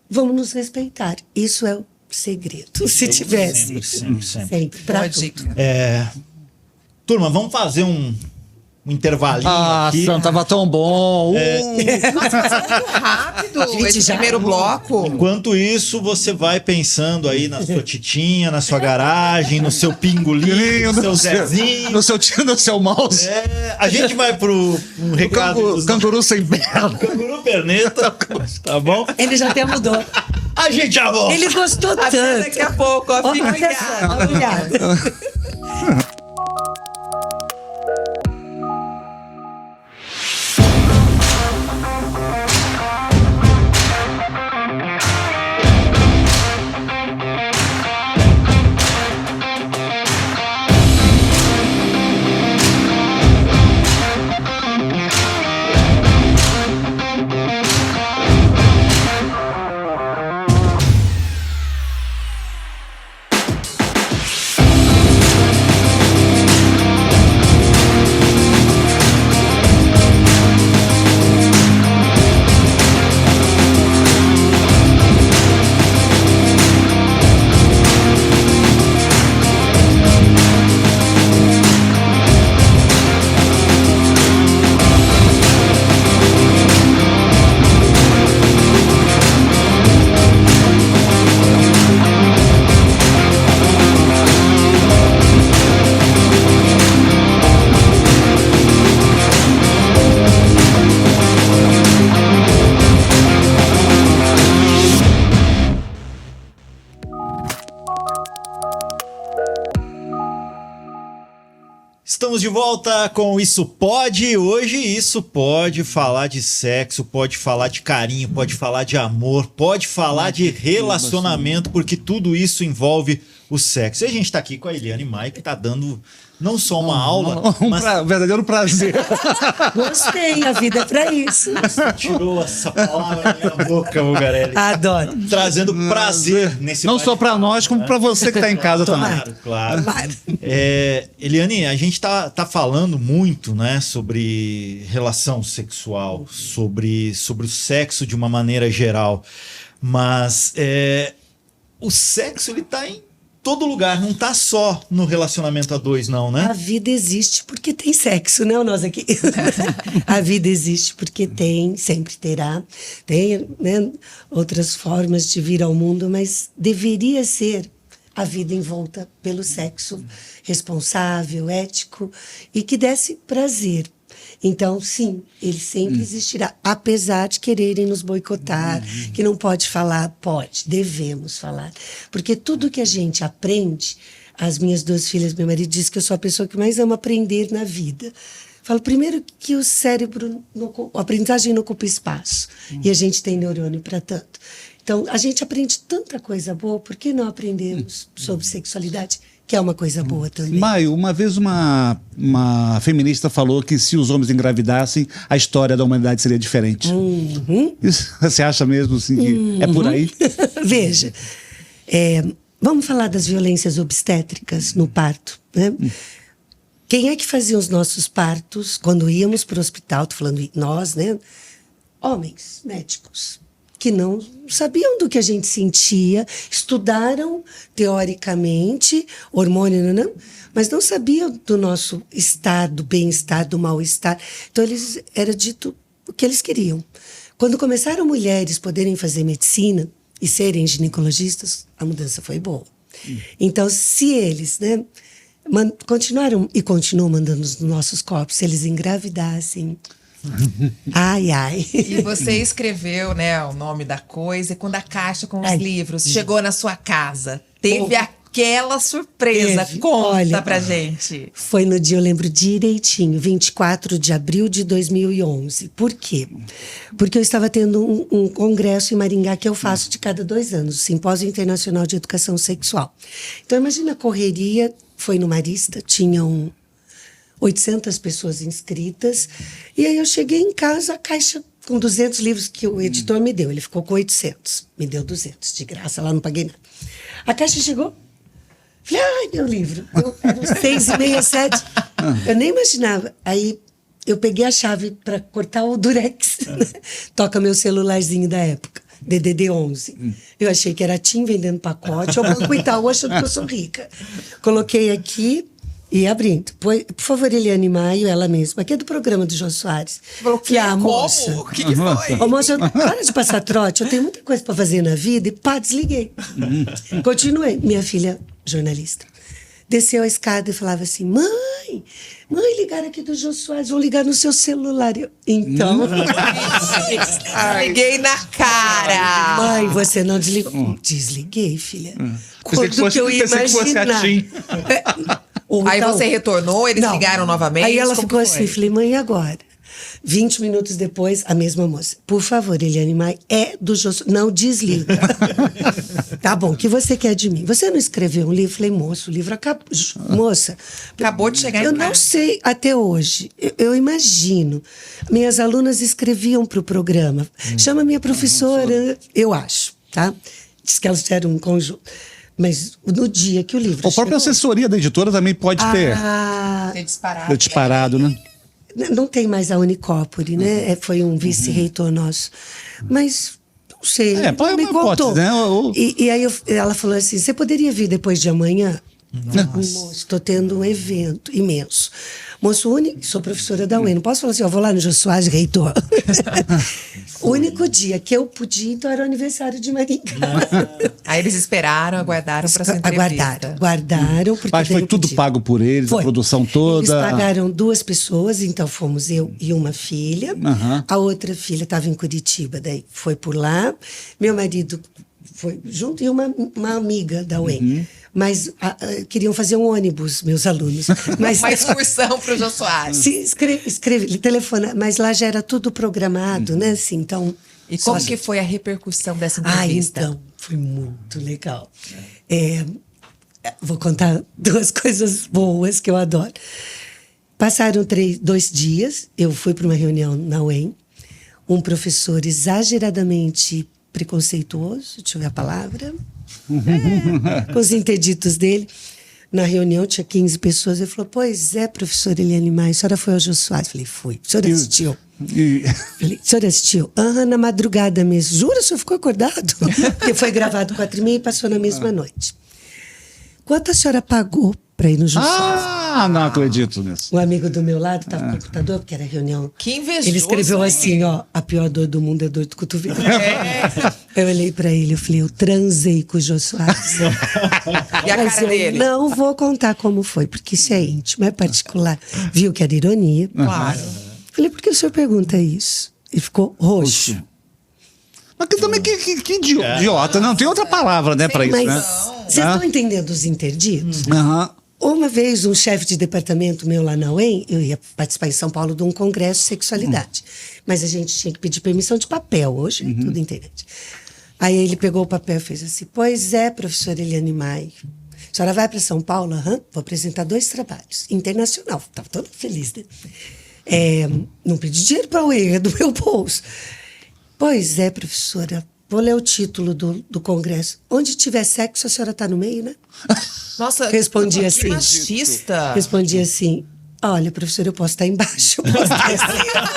D: vamos nos respeitar. Isso é o segredo. Se tivesse.
C: Sempre.
D: Sempre. Pra
A: Boa
D: tudo.
A: dica.
C: Turma, vamos fazer um intervalinho
B: Ah,
C: aqui.
B: Sam, tava tão bom.
A: Muito rápido
D: Gente,
A: esse
D: já-
A: primeiro bloco.
C: Enquanto isso, você vai pensando aí na sua titinha, na sua garagem, no seu pingolinho, no seu Zezinho.
B: No seu mouse.
C: A gente vai pro um recado dos
B: Canguru sem perna.
C: Canguru Perneta, tá bom?
D: Ele já até mudou.
C: A gente já volta.
D: Ele gostou
A: Até
D: tanto.
A: daqui a pouco, ó,
D: Ó,
A: fica
D: olha
A: ligado.
D: só, dá uma olhada.
C: Estamos de volta com Isso Pode. Hoje Isso pode falar de sexo, pode falar de carinho, pode falar de amor, pode falar de relacionamento, porque tudo isso envolve o sexo. E a gente está aqui com a Eliane Maia, que está dando não só uma aula, mas
B: verdadeiro prazer.
D: Gostei, a vida é pra isso.
C: você tirou essa palavra da minha boca, Mugarelli.
D: Adoro.
C: Trazendo prazer nesse
B: Não só para nós, como para você que está em casa também.
C: Claro. Eliane, a gente tá falando muito, né, sobre relação sexual, sobre o sexo de uma maneira geral, mas o sexo ele tá em todo lugar, não tá só no relacionamento a dois, não, né?
D: A vida existe porque tem sexo, não nós aqui. A vida existe porque tem, sempre terá. Tem, né, outras formas de vir ao mundo, mas deveria ser a vida envolta pelo sexo responsável, ético e que desse prazer. Então, sim, ele sempre existirá, apesar de quererem nos boicotar, que não pode falar, pode, devemos falar. Porque tudo que a gente aprende, as minhas duas filhas, meu marido diz que eu sou a pessoa que mais ama aprender na vida. Falo, primeiro que o cérebro, a aprendizagem não ocupa espaço, e a gente tem neurônio para tanto. Então, a gente aprende tanta coisa boa, por que não aprendemos sobre sexualidade? Que é uma coisa boa também.
B: Maio, uma vez uma feminista falou que se os homens engravidassem, a história da humanidade seria diferente. Isso, você acha mesmo assim, que é por aí?
D: Veja, vamos falar das violências obstétricas no parto, né? Quem é que fazia os nossos partos quando íamos para o hospital? Estou falando nós, né? Homens, médicos, que não sabiam do que a gente sentia, estudaram teoricamente hormônio, mas não sabiam do nosso estado, do bem-estar, do mal-estar. Então, era dito o que eles queriam. Quando começaram mulheres poderem fazer medicina e serem ginecologistas, a mudança foi boa. Então, se eles, né, continuaram e continuam mandando os nossos corpos, se eles engravidassem... Ai, ai.
A: E você escreveu, né, o nome da coisa, e quando a caixa com os livros chegou na sua casa, teve aquela surpresa. Conta
D: olha,
A: pra gente.
D: Foi no dia, eu lembro direitinho, 24 de abril de 2011. Por quê? Porque eu estava tendo um congresso em Maringá que eu faço de cada 2 anos, o Simpósio Internacional de Educação Sexual. Então, imagina a correria, foi no Marista, tinham 800 pessoas inscritas, e aí eu cheguei em casa, a caixa com 200 livros que o editor me deu, ele ficou com 800, me deu 200, de graça, lá não paguei nada. A caixa chegou, falei, ai, meu livro, eram 6,5, 7, eu nem imaginava, aí eu peguei a chave para cortar o durex, toca meu celularzinho da época, DDD 11. Eu achei que era TIM vendendo pacote, ou Banco Itaú achando que eu sou rica. Coloquei aqui, e abrindo. Por favor, Eliane Maio, ela mesma, que é do programa do Jô Soares.
A: Que
D: a moça.
A: O que foi?
D: Ô, moça, para de passar trote, eu tenho muita coisa para fazer na vida, e pá, desliguei. Continuei. Minha filha, jornalista, desceu a escada e falava assim: mãe, ligaram aqui do Jô Soares, vão ligar no seu celular. Eu, então.
A: Liguei na cara.
D: Mãe, você não desligou? Desliguei, filha.
B: Pensei que fosse a TIM.
A: Aí você retornou, eles ligaram novamente?
D: Aí ela
A: como
D: ficou
A: foi?
D: assim, falei, mãe, e agora? 20 minutos depois, a mesma moça. Por favor, Eliane Maia, é do Jô Soares. Não desliga. Tá bom, o que você quer de mim? Você não escreveu um livro? Falei, moço, o livro acabou. Moça.
A: Acabou de chegar em
D: Eu
A: casa.
D: não sei até hoje. Eu imagino. Minhas alunas escreviam para o programa. Chama minha professora, eu acho, tá? Diz que elas fizeram um conjunto. Mas no dia que o livro
B: A própria assessoria da editora também pode ter disparado, né?
D: Não tem mais a Unicópore, né? Foi um vice-reitor nosso. Mas, não sei,
B: É, pode
D: me
B: uma hipótese,
D: contou.
B: né?
D: E aí ela falou assim, você poderia vir depois de amanhã? Moço, estou tendo um evento imenso. Moço, sou professora da UEM, não posso falar assim, vou lá no Jô Soares, reitor. O único dia que eu podia, então, era o aniversário de Maringá.
A: Aí eles esperaram, aguardaram para sua entrevista.
D: Aguardaram. Porque
B: Mas foi tudo pago por eles,
D: foi.
B: A produção toda?
D: Eles pagaram 2 pessoas, então fomos eu e uma filha. A outra filha estava em Curitiba, daí foi por lá. Meu marido foi junto e uma amiga da UEM. Mas queriam fazer um ônibus, meus alunos. Mas,
A: Uma excursão para o Jô Soares.
D: se escreve, telefona, mas lá já era tudo programado, né? Assim, então.
A: E como que foi a repercussão dessa entrevista?
D: Então, foi muito legal. Vou contar 2 coisas boas que eu adoro. Passaram 2 dias, eu fui para uma reunião na UEM, um professor exageradamente preconceituoso, deixa eu ver a palavra, com os interditos dele. Na reunião tinha 15 pessoas, ele falou, pois é, professora Eliane Maia, a senhora foi ao Jô Soares? Falei, fui. A senhora assistiu? Falei, a senhora assistiu? Na madrugada mesmo. Jura, o senhor ficou acordado? Porque foi gravado 4h30 e passou na mesma noite. Quanto a senhora pagou para ir no Jô Soares?
B: Não acredito nisso.
D: Um amigo do meu lado estava no computador, porque era reunião.
A: Que invejoso.
D: Ele escreveu
A: hein?
D: assim, a pior dor do mundo é dor do cotovelo. Eu olhei para ele, eu falei, eu transei com o Jô Soares.
A: E a
D: Mas
A: cara
D: eu
A: dele?
D: não vou contar como foi, porque isso é íntimo, é particular. Viu que era ironia.
A: Claro.
D: Falei, por que o senhor pergunta isso? Ele ficou roxo.
B: Mas que também que idiota, não tem outra palavra, né, para isso,
D: Mas
B: né?
D: vocês estão entendendo os interditos?
B: Aham.
D: Uma vez, um chefe de departamento meu lá na UEM, eu ia participar em São Paulo de um congresso de sexualidade. Mas a gente tinha que pedir permissão de papel, hoje é tudo internet. Aí ele pegou o papel e fez assim, pois é, professora Eliane Maia, a senhora vai para São Paulo? Vou apresentar 2 trabalhos, internacional. Estava todo feliz, né? Não pedi dinheiro para a UEM, é do meu bolso. Pois é, professora, vou ler o título do congresso. Onde tiver sexo, a senhora está no meio, né?
A: Nossa,
D: Respondi
A: que
D: assim.
A: machista.
D: Respondi assim, olha, professora, eu posso estar embaixo, eu posso estar acima.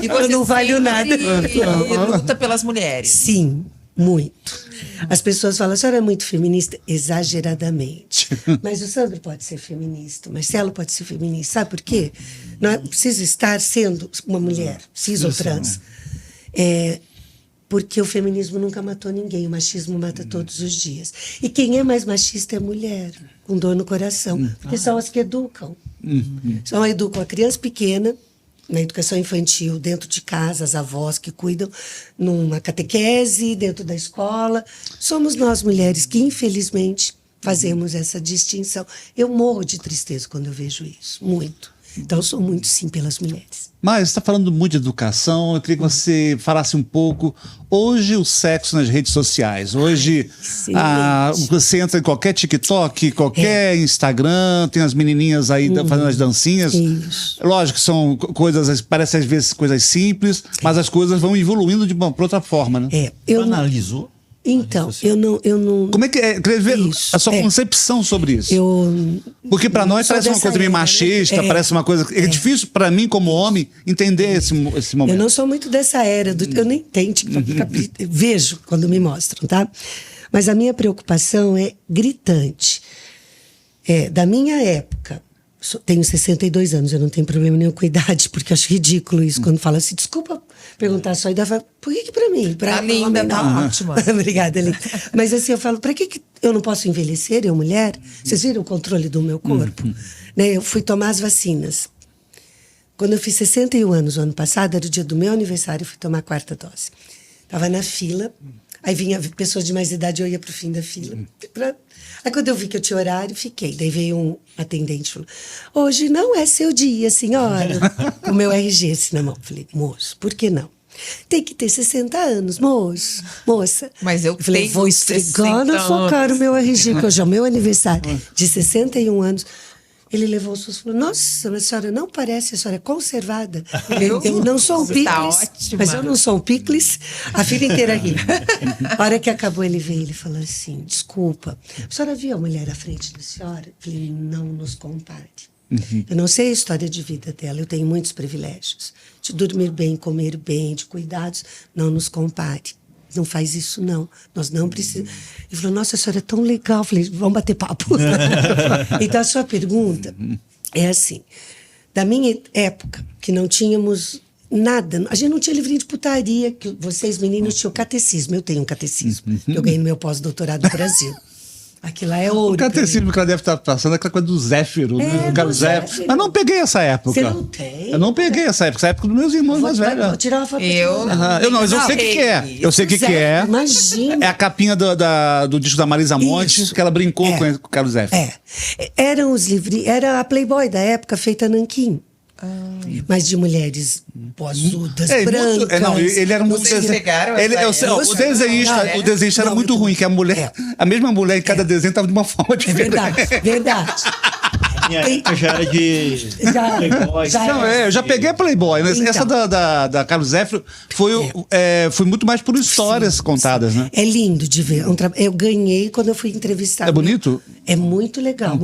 A: E
D: Eu não valho
A: sempre
D: nada.
A: luta pelas mulheres.
D: Sim, muito. As pessoas falam, a senhora é muito feminista? Exageradamente. Mas o Sandro pode ser feminista, o Marcelo pode ser feminista. Sabe por quê? Não precisa estar sendo uma mulher, cis ou trans. Porque o feminismo nunca matou ninguém, o machismo mata todos os dias. E quem é mais machista é a mulher, com dor no coração, porque são as que educam. São educam a criança pequena, na educação infantil, dentro de casa, as avós que cuidam, numa catequese, dentro da escola. Somos nós, mulheres, que infelizmente fazemos essa distinção. Eu morro de tristeza quando eu vejo isso, muito. Então, eu sou muito, sim, pelas mulheres.
B: Mas você está falando muito de educação, eu queria que você falasse um pouco. Hoje, o sexo nas redes sociais. Hoje, você entra em qualquer TikTok, qualquer Instagram, tem as menininhas aí fazendo as dancinhas.
D: Isso.
B: Lógico que são coisas, parecem às vezes coisas simples, mas as coisas vão evoluindo de uma para outra forma, né?
D: Eu não,
C: Analisou?
D: então, eu não...
B: Como é que é? Queria ver
D: Isso,
B: a sua concepção sobre isso. Porque para nós
D: sou
B: parece uma
D: dessa
B: coisa meio
D: era, né?
B: machista, parece uma coisa... É difícil para mim, como homem, entender esse momento.
D: Eu não sou muito dessa era, eu nem tenho TikTok, vejo quando me mostram, tá? Mas a minha preocupação é gritante. Da minha época, tenho 62 anos, eu não tenho problema nenhum com idade, porque acho ridículo isso, quando fala assim, desculpa perguntar só a idade, por que para mim?
A: Tá linda, tá ótima.
D: Obrigada, Eli. Mas assim, eu falo, para que eu não posso envelhecer, eu mulher? Vocês viram o controle do meu corpo? Né? Eu fui tomar as vacinas. Quando eu fiz 61 anos o ano passado, era o dia do meu aniversário, eu fui tomar a 4ª dose. Estava na fila, aí vinha pessoas de mais idade, eu ia para o fim da fila. Aí quando eu vi que eu tinha horário, fiquei. Daí veio um atendente e falou, hoje não é seu dia, senhora. O meu RG assim na mão. Falei, moço, por que não? Tem que ter 60 anos, moça.
A: Mas eu
D: falei,
A: tenho
D: vou esfregar
A: 60
D: na sua cara o meu RG, que hoje é o meu aniversário de 61 anos. Ele levou o susto e falou, nossa, mas a senhora não parece, a senhora é conservada. Eu não sou um
A: Você
D: picles,
A: tá ótima.
D: mas eu não sou um picles. A filha inteira ri. A hora que acabou, ele veio e falou assim, desculpa, a senhora viu a mulher à frente da senhora? Eu falei, não nos compare. Eu não sei a história de vida dela, eu tenho muitos privilégios. De dormir bem, comer bem, de cuidados, não nos compare. Não faz isso, não. Nós não precisamos. Ele falou, nossa, a senhora é tão legal. Eu falei, vamos bater papo. Então, a sua pergunta é assim. Da minha época, que não tínhamos nada, a gente não tinha livrinho de putaria, que vocês, meninos, tinham catecismo. Eu tenho um catecismo, que eu ganhei no meu pós-doutorado no Brasil. Aquilo lá é ouro.
B: O catecismo que ela deve estar passando é aquela coisa do Zéfiro, né? O cara
D: do
B: Zéfiro.
D: Zéfiro.
B: Mas não peguei essa época.
D: Você não tem?
B: Eu não peguei essa época dos meus irmãos mais velhos.
D: Vou tirar uma foto.
A: Eu-
B: Eu não, mas eu sei o que é. Eu sei o que é.
D: Imagina.
B: É a capinha do disco da Marisa Monte,
D: Isso.
B: que ela brincou
D: É.
B: com o Carlos Zéfiro.
D: Eram os livrinhos, era a Playboy da época feita nanquim. Mas de mulheres bozudas, brancas.
B: Ele era muito.
A: Vocês pegaram essa
B: O desenhista era
D: Não,
B: muito
D: eu
B: ruim, que a mulher. A mesma mulher em cada desenho estava de uma forma
D: É
B: diferente.
D: verdade.
C: Minha época já era de
D: Já-
C: Playboy.
D: já-
B: Não, eu já peguei a Playboy, né?
D: Então.
B: Essa da Carlos Zéfiro foi muito mais por histórias contadas, né?
D: É lindo de ver. Eu ganhei quando eu fui entrevistada.
B: É bonito?
D: É muito legal.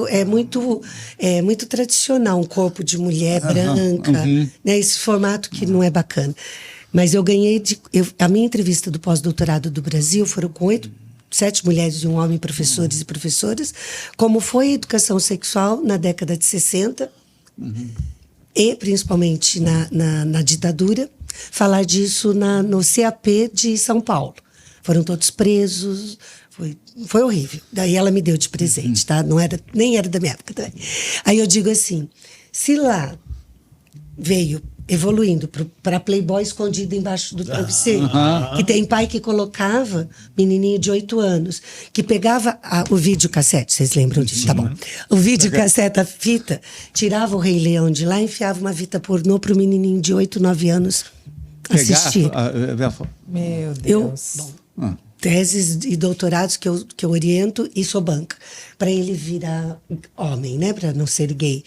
D: É muito tradicional, um corpo de mulher branca, né? Esse formato que não é bacana. Mas eu ganhei a minha entrevista do pós-doutorado do Brasil foram com 7 mulheres e um homem, professores e professoras, como foi a educação sexual na década de 60 e principalmente na ditadura, falar disso no CAP de São Paulo. Foram todos presos, foi horrível. Daí ela me deu de presente, tá? Nem era da minha época também. Aí eu digo assim, se lá veio evoluindo para Playboy escondido embaixo do travesseiro, que tem pai que colocava menininho de 8 anos, que pegava o videocassete, vocês lembram disso? Tá bom. O videocassete, a fita, tirava o Rei Leão de lá e enfiava uma fita pornô pro menininho de 8, 9 anos assistir.
A: Meu
D: Eu,
A: Deus.
D: teses e doutorados que eu oriento e sou banca, para ele virar homem, né, para não ser gay.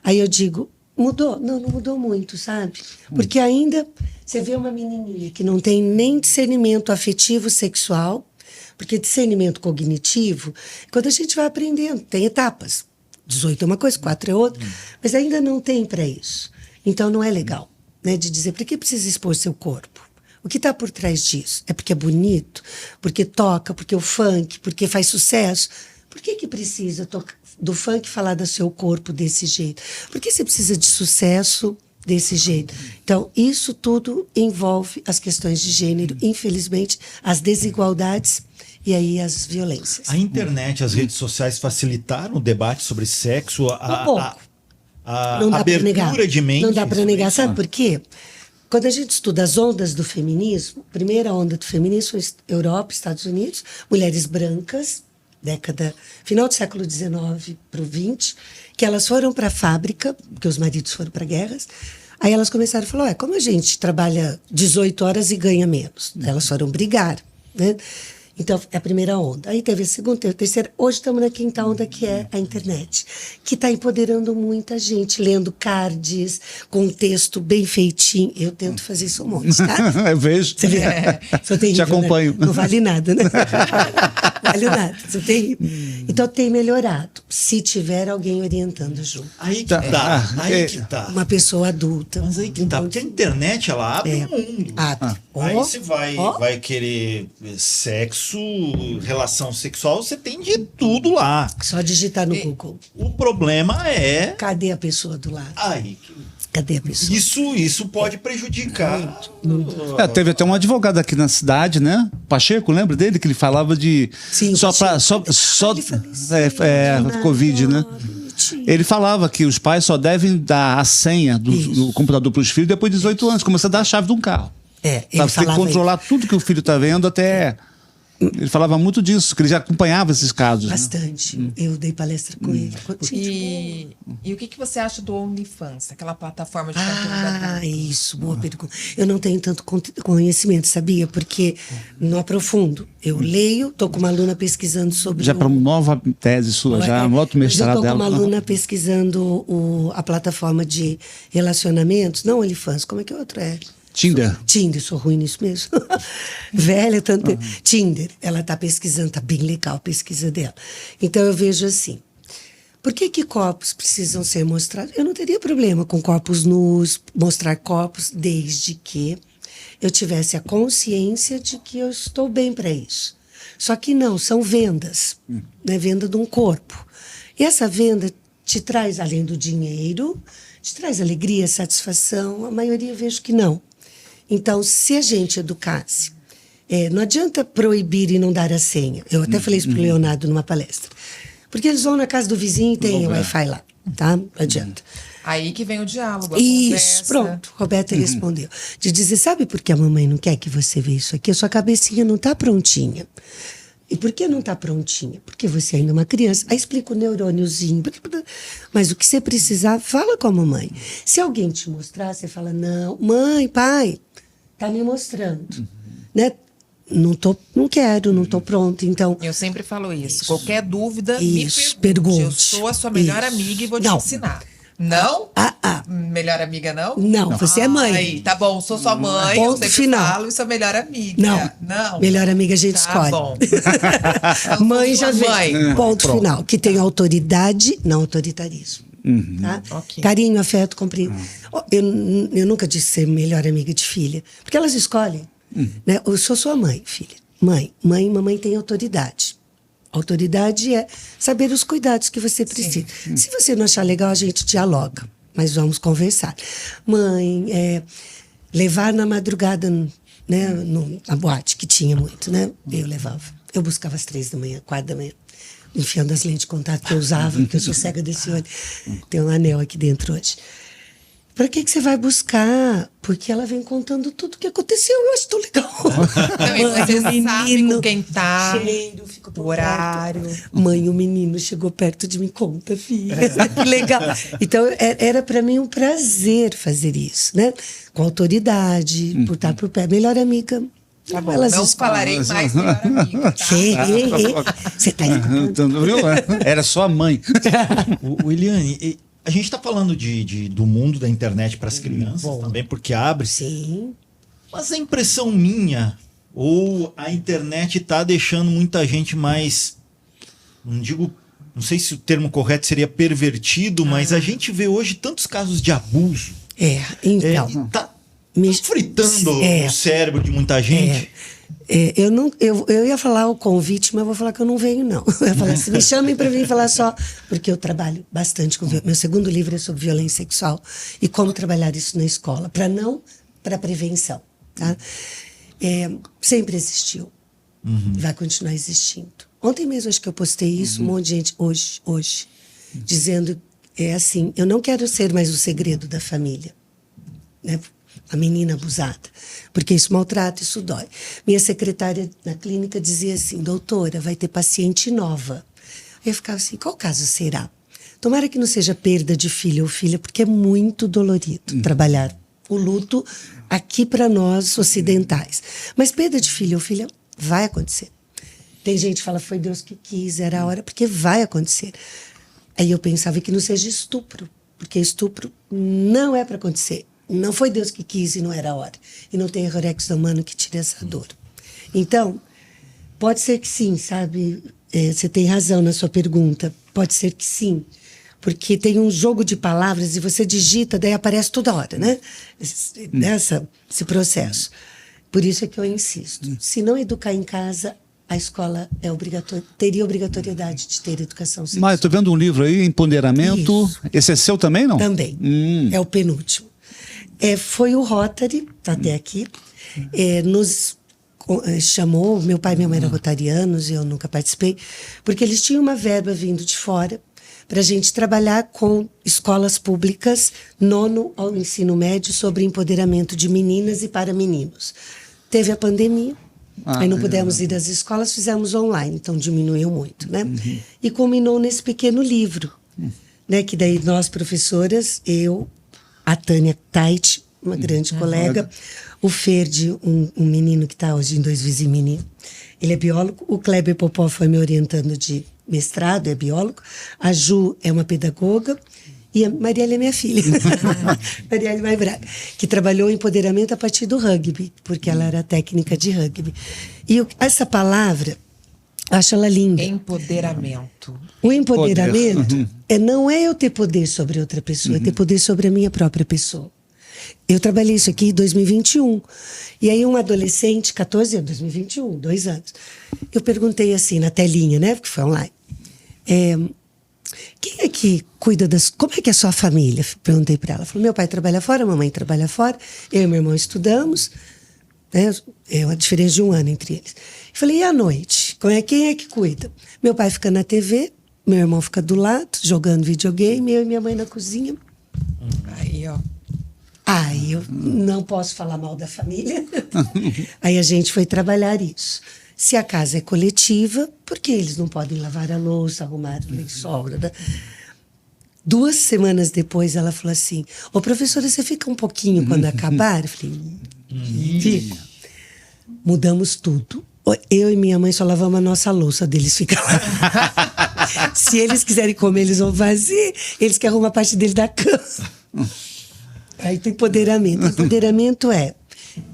D: Aí eu digo, mudou? Não mudou muito, sabe? Porque ainda você vê uma menininha que não tem nem discernimento afetivo sexual, porque discernimento cognitivo, quando a gente vai aprendendo, tem etapas. 18 é uma coisa, 4 é outra, mas ainda não tem para isso. Então não é legal, né, de dizer, para que precisa expor seu corpo? O que está por trás disso? É porque é bonito? Porque toca? Porque o funk? Porque faz sucesso? Por que precisa do funk falar do seu corpo desse jeito? Por que você precisa de sucesso desse jeito? Então, isso tudo envolve as questões de gênero, infelizmente, as desigualdades e aí as violências.
C: A internet, as redes sociais facilitaram o debate sobre sexo,
D: Um pouco.
C: a
D: Não dá pra
C: abertura
D: negar.
C: de mente.
D: Não dá para negar. Sabe por quê? Quando a gente estuda as ondas do feminismo, a primeira onda do feminismo foi Europa, Estados Unidos, mulheres brancas, final do século XIX para o XX, que elas foram para a fábrica, porque os maridos foram para guerras, aí elas começaram a falar, como a gente trabalha 18 horas e ganha menos? Elas foram brigar, né? Então, é a primeira onda. Aí teve a segunda, teve a terceira. Hoje estamos na quinta onda, que é a internet, que está empoderando muita gente, lendo cards, com um texto bem feitinho. Eu tento fazer isso um monte, tá?
B: Eu vejo.
D: Você vê? Sou terrível,
B: Te acompanho.
D: né? Não vale nada, né? Não vale nada. Sou terrível. Então, tem melhorado, se tiver alguém orientando junto.
C: Aí que
B: Tá.
C: tá. Aí que tá.
D: Uma pessoa adulta.
C: Mas aí que tá. Porque a internet, ela abre o mundo.
D: Abre.
C: Aí
D: Ó,
C: você vai querer sexo, relação sexual, você tem de tudo lá.
D: Só digitar no Google.
C: O problema é.
D: Cadê a pessoa do lado?
C: Aí,
D: Cadê a pessoa?
C: isso pode prejudicar.
B: Teve até um advogado aqui na cidade, né? Pacheco, lembra dele? Que ele falava de.
D: Sim,
B: só
D: o
B: para.
D: Pacheco.
B: Só,
D: Ele faleceu.
B: Covid, né?
D: Bonitinho.
B: Ele falava que os pais só devem dar a senha do computador para os filhos depois de 18 anos. Começa a dar a chave de um carro.
D: Ele
B: Pra você ter que
D: falava
B: controlar tudo que o filho está vendo até. Ele falava muito disso, que ele já acompanhava esses casos. Né?
D: bastante. Eu dei palestra com ele.
A: E o que você acha do OnlyFans, aquela plataforma de conteúdo adulto?
D: Isso, boa pergunta. Eu não tenho tanto conhecimento, sabia? Porque não aprofundo. Eu leio, estou com uma aluna pesquisando sobre.
B: Já para uma nova tese sua, já um outro mestrado
D: Eu estou com
B: dela.
D: uma aluna pesquisando a plataforma de relacionamentos, não OnlyFans, como é que o outro é?
B: Tinder,
D: sou ruim nisso mesmo. Velha, tanto. Tinder, ela está pesquisando, está bem legal a pesquisa dela. Então eu vejo assim, por que corpos precisam ser mostrados? Eu não teria problema com corpos nus, mostrar corpos, desde que eu tivesse a consciência de que eu estou bem para isso. Só que não, são vendas, né? Venda de um corpo. E essa venda te traz, além do dinheiro, te traz alegria, satisfação, a maioria eu vejo que não. Então, se a gente educasse não adianta proibir e não dar a senha. Eu até falei isso pro Leonardo numa palestra. Porque eles vão na casa do vizinho e tem o Wi-Fi lá, tá? Não adianta.
A: Aí que vem o diálogo, a
D: Isso,
A: conversa.
D: pronto. Roberta respondeu. De dizer, sabe por que a mamãe não quer que você veja isso aqui? A sua cabecinha não tá prontinha. E por que não tá prontinha? Porque você ainda é uma criança. Aí explica o neurôniozinho. Mas o que você precisar, fala com a mamãe. Se alguém te mostrar, você fala, não, mãe, pai, tá me mostrando. Né? Não quero, não tô pronta, então...
A: Eu sempre falo isso. Qualquer dúvida, me pergunte.
D: Pergunte.
A: Eu sou a sua melhor
D: Isso.
A: amiga e vou te
D: Não.
A: ensinar. Não?
D: Ah.
A: Melhor amiga, não?
D: Não, você é mãe.
A: Ai, tá bom, sou sua mãe, eu
D: Ponto
A: sempre
D: final.
A: falo, e sou melhor amiga.
D: Não. Melhor amiga a gente
A: Tá
D: escolhe.
A: bom.
D: Mãe já vem.
A: Mãe.
D: Ponto final. Que tem autoridade, não autoritarismo. Tá?
A: Ok.
D: Carinho, afeto, compreensão. Eu nunca disse ser melhor amiga de filha. Porque elas escolhem. Né? Eu sou sua mãe, filha. Mamãe tem autoridade. Autoridade é saber os cuidados que você precisa. Se você não achar legal, a gente dialoga. Mas vamos conversar. Mãe, levar na madrugada, né, na boate, que tinha muito, né? Eu levava. Eu buscava às 3 da manhã, 4 da manhã, enfiando as lentes de contato que eu usava, porque eu sou cega desse olho. Tem um anel aqui dentro hoje. Pra que você vai buscar? Porque ela vem contando tudo o que aconteceu. Eu acho tão legal.
A: Não, e você sabe com quem tá,
D: Cheiro, fico por
A: o horário.
D: perto. Mãe, o menino chegou perto de mim, conta, filha. Que legal. Então, era para mim um prazer fazer isso, né? Com autoridade, por estar por pé. Melhor amiga.
A: Tá bom,
D: Elas
A: não
D: escolhem.
A: falarei mais melhor amiga, tá?
D: Você tá escutando?
B: Então, viu? Era só a mãe.
C: O Eliane, a gente está falando do mundo da internet para as crianças também, porque abre.
D: Sim.
C: Mas a impressão minha, ou a internet está deixando muita gente mais, não sei se o termo correto seria pervertido, mas a gente vê hoje tantos casos de abuso.
D: Então.
C: Tá fritando o cérebro de muita gente.
D: Eu ia falar o convite, mas eu vou falar que eu não venho, não. Eu ia falar assim, me chamem para vir falar só, porque eu trabalho bastante com meu segundo livro é sobre violência sexual e como trabalhar isso na escola, para prevenção, tá? Sempre existiu, vai continuar existindo. Ontem mesmo acho que eu postei isso, um monte de gente hoje, dizendo assim, eu não quero ser mais o segredo da família, né? A menina abusada, porque isso maltrata, isso dói. Minha secretária na clínica dizia assim, doutora, vai ter paciente nova. Eu ficava assim, qual caso será? Tomara que não seja perda de filho ou filha, porque é muito dolorido trabalhar o luto aqui para nós ocidentais. Mas perda de filho ou filha vai acontecer. Tem gente que fala, foi Deus que quis, era a hora, porque vai acontecer. Aí eu pensava que não seja estupro, porque estupro não é para acontecer. Não foi Deus que quis e não era a hora. E não tem errorexo humano que tire essa dor. Então, pode ser que sim, sabe? Você tem razão na sua pergunta. Pode ser que sim. Porque tem um jogo de palavras e você digita, daí aparece toda hora, né? Esse processo. Por isso é que eu insisto. Se não educar em casa, a escola teria obrigatoriedade de ter educação sexual.
B: Mas eu tô vendo um livro aí, Empoderamento.
D: Isso.
B: Esse é seu também, não?
D: Também. É o penúltimo. Foi o Rotary, tá até aqui, nos chamou, meu pai e minha mãe eram rotarianos, eu nunca participei, porque eles tinham uma verba vindo de fora para a gente trabalhar com escolas públicas, 9º ao ensino médio, sobre empoderamento de meninas e para meninos. Teve a pandemia, aí não pudemos ir às escolas, fizemos online, então diminuiu muito, né? E culminou nesse pequeno livro, né? Que daí nós, professoras, a Tânia Tait, uma grande colega, o Ferdi, um menino que está hoje em 2 Vizinhos Menino, ele é biólogo, o Kleber Popó foi me orientando de mestrado, é biólogo, a Ju é uma pedagoga e a Marielle é minha filha, Marielle Mais Braga, que trabalhou em empoderamento a partir do rugby, porque ela era técnica de rugby. E essa palavra, acho ela linda.
A: Empoderamento.
D: O empoderamento não é eu ter poder sobre outra pessoa, é ter poder sobre a minha própria pessoa. Eu trabalhei isso aqui em 2021. E aí um adolescente, 14 anos, 2021, 2 anos. Eu perguntei assim, na telinha, né, porque foi online. Quem é que cuida como é que é a sua família? Perguntei para ela. Falou, meu pai trabalha fora, mamãe trabalha fora, eu e meu irmão estudamos. né? É uma diferença de 1 ano entre eles. Eu falei, e à noite? Quem é que cuida? Meu pai fica na TV, meu irmão fica do lado, jogando videogame, eu e minha mãe na cozinha.
A: Aí, ó.
D: Aí eu não posso falar mal da família. Aí a gente foi trabalhar isso. Se a casa é coletiva, por que eles não podem lavar a louça, arrumar o lençol? 2 semanas depois ela falou assim, ô professora, você fica um pouquinho quando acabar? Eu falei, fico. Mudamos tudo. Eu e minha mãe só lavamos a nossa louça, deles fica lá. Se eles quiserem comer, eles vão fazer. Eles que arrumam a parte deles da cama. Aí tem empoderamento. Empoderamento é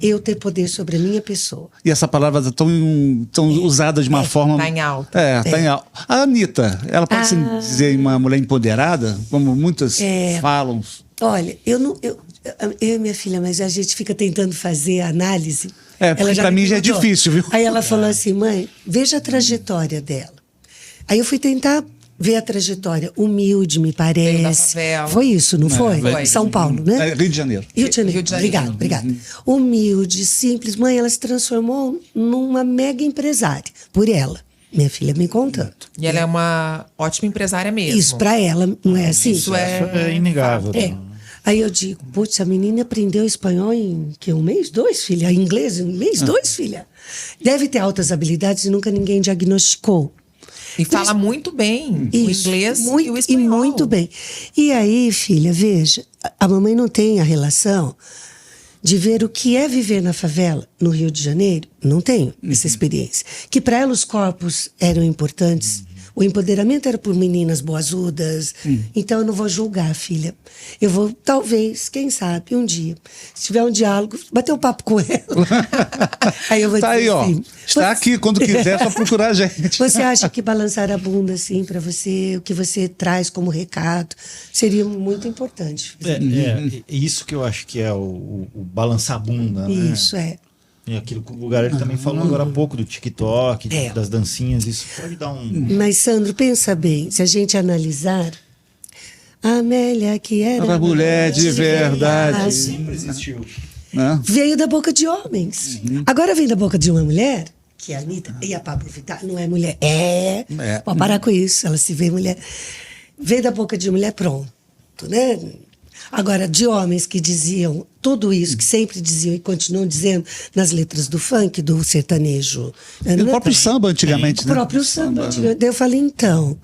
D: eu ter poder sobre a minha pessoa.
B: E essa palavra tá tão usada de uma forma...
A: Tá em alta.
B: Tá em alta. A Anitta, ela pode se dizer uma mulher empoderada, como muitas falam?
D: Olha, eu e minha filha, mas a gente fica tentando fazer a análise.
B: Porque pra mim já é difícil, viu?
D: Aí ela falou assim, mãe, veja a trajetória dela. Aí eu fui tentar ver a trajetória. Humilde, me
A: Veio da
D: parece.
A: favela.
D: Foi isso, não foi?
A: foi.
D: São Paulo, né?
B: Rio de Janeiro.
D: Rio de Janeiro.
A: Rio de Janeiro.
D: Obrigada. Humilde, simples. Mãe, ela se transformou numa mega empresária. Por ela. Minha filha me contando.
A: E ela é uma ótima empresária mesmo.
D: Isso, pra ela, não é assim?
A: Isso é
C: inegável.
D: É. Aí eu digo, putz, a menina aprendeu espanhol em que 1 mês? 2, filha? Inglês em 1 mês? 2, filha? Deve ter altas habilidades e nunca ninguém diagnosticou.
A: E fala muito bem o inglês e o espanhol.
D: E muito bem. E aí, filha, veja, a mamãe não tem a relação de ver o que é viver na favela no Rio de Janeiro. Não tenho essa experiência. Que para ela os corpos eram importantes. O empoderamento era por meninas boazudas. Então eu não vou julgar, filha. Eu vou, talvez, quem sabe, um dia, se tiver um diálogo, bater um papo com ela. Aí eu vou
B: Tá
D: dizer
B: aí, ó.
D: assim,
B: Está aqui, quando quiser, é só procurar a gente.
D: você acha que balançar a bunda, assim, para você, o que você traz como recado, seria muito importante?
C: Isso que eu acho que é o balançar a bunda, né?
D: Isso, é.
C: E aquilo que o Bugarelli também falou agora há pouco do TikTok, das dancinhas, isso pode dar
D: Mas, Sandro, pensa bem, se a gente analisar, a Amélia, que era
B: mulher de verdade.
C: sempre existiu.
B: Né?
D: veio da boca de homens. Agora vem da boca de uma mulher, que é a Anitta, e a Pablo Vittar não é mulher. Pode parar com isso, ela se vê mulher. Veio da boca de mulher, pronto, né? Agora, de homens que diziam tudo isso, que sempre diziam e continuam dizendo nas letras do funk, do sertanejo.
B: E o próprio samba, antigamente,
D: O
B: né?
D: próprio samba. Daí eu falei, então,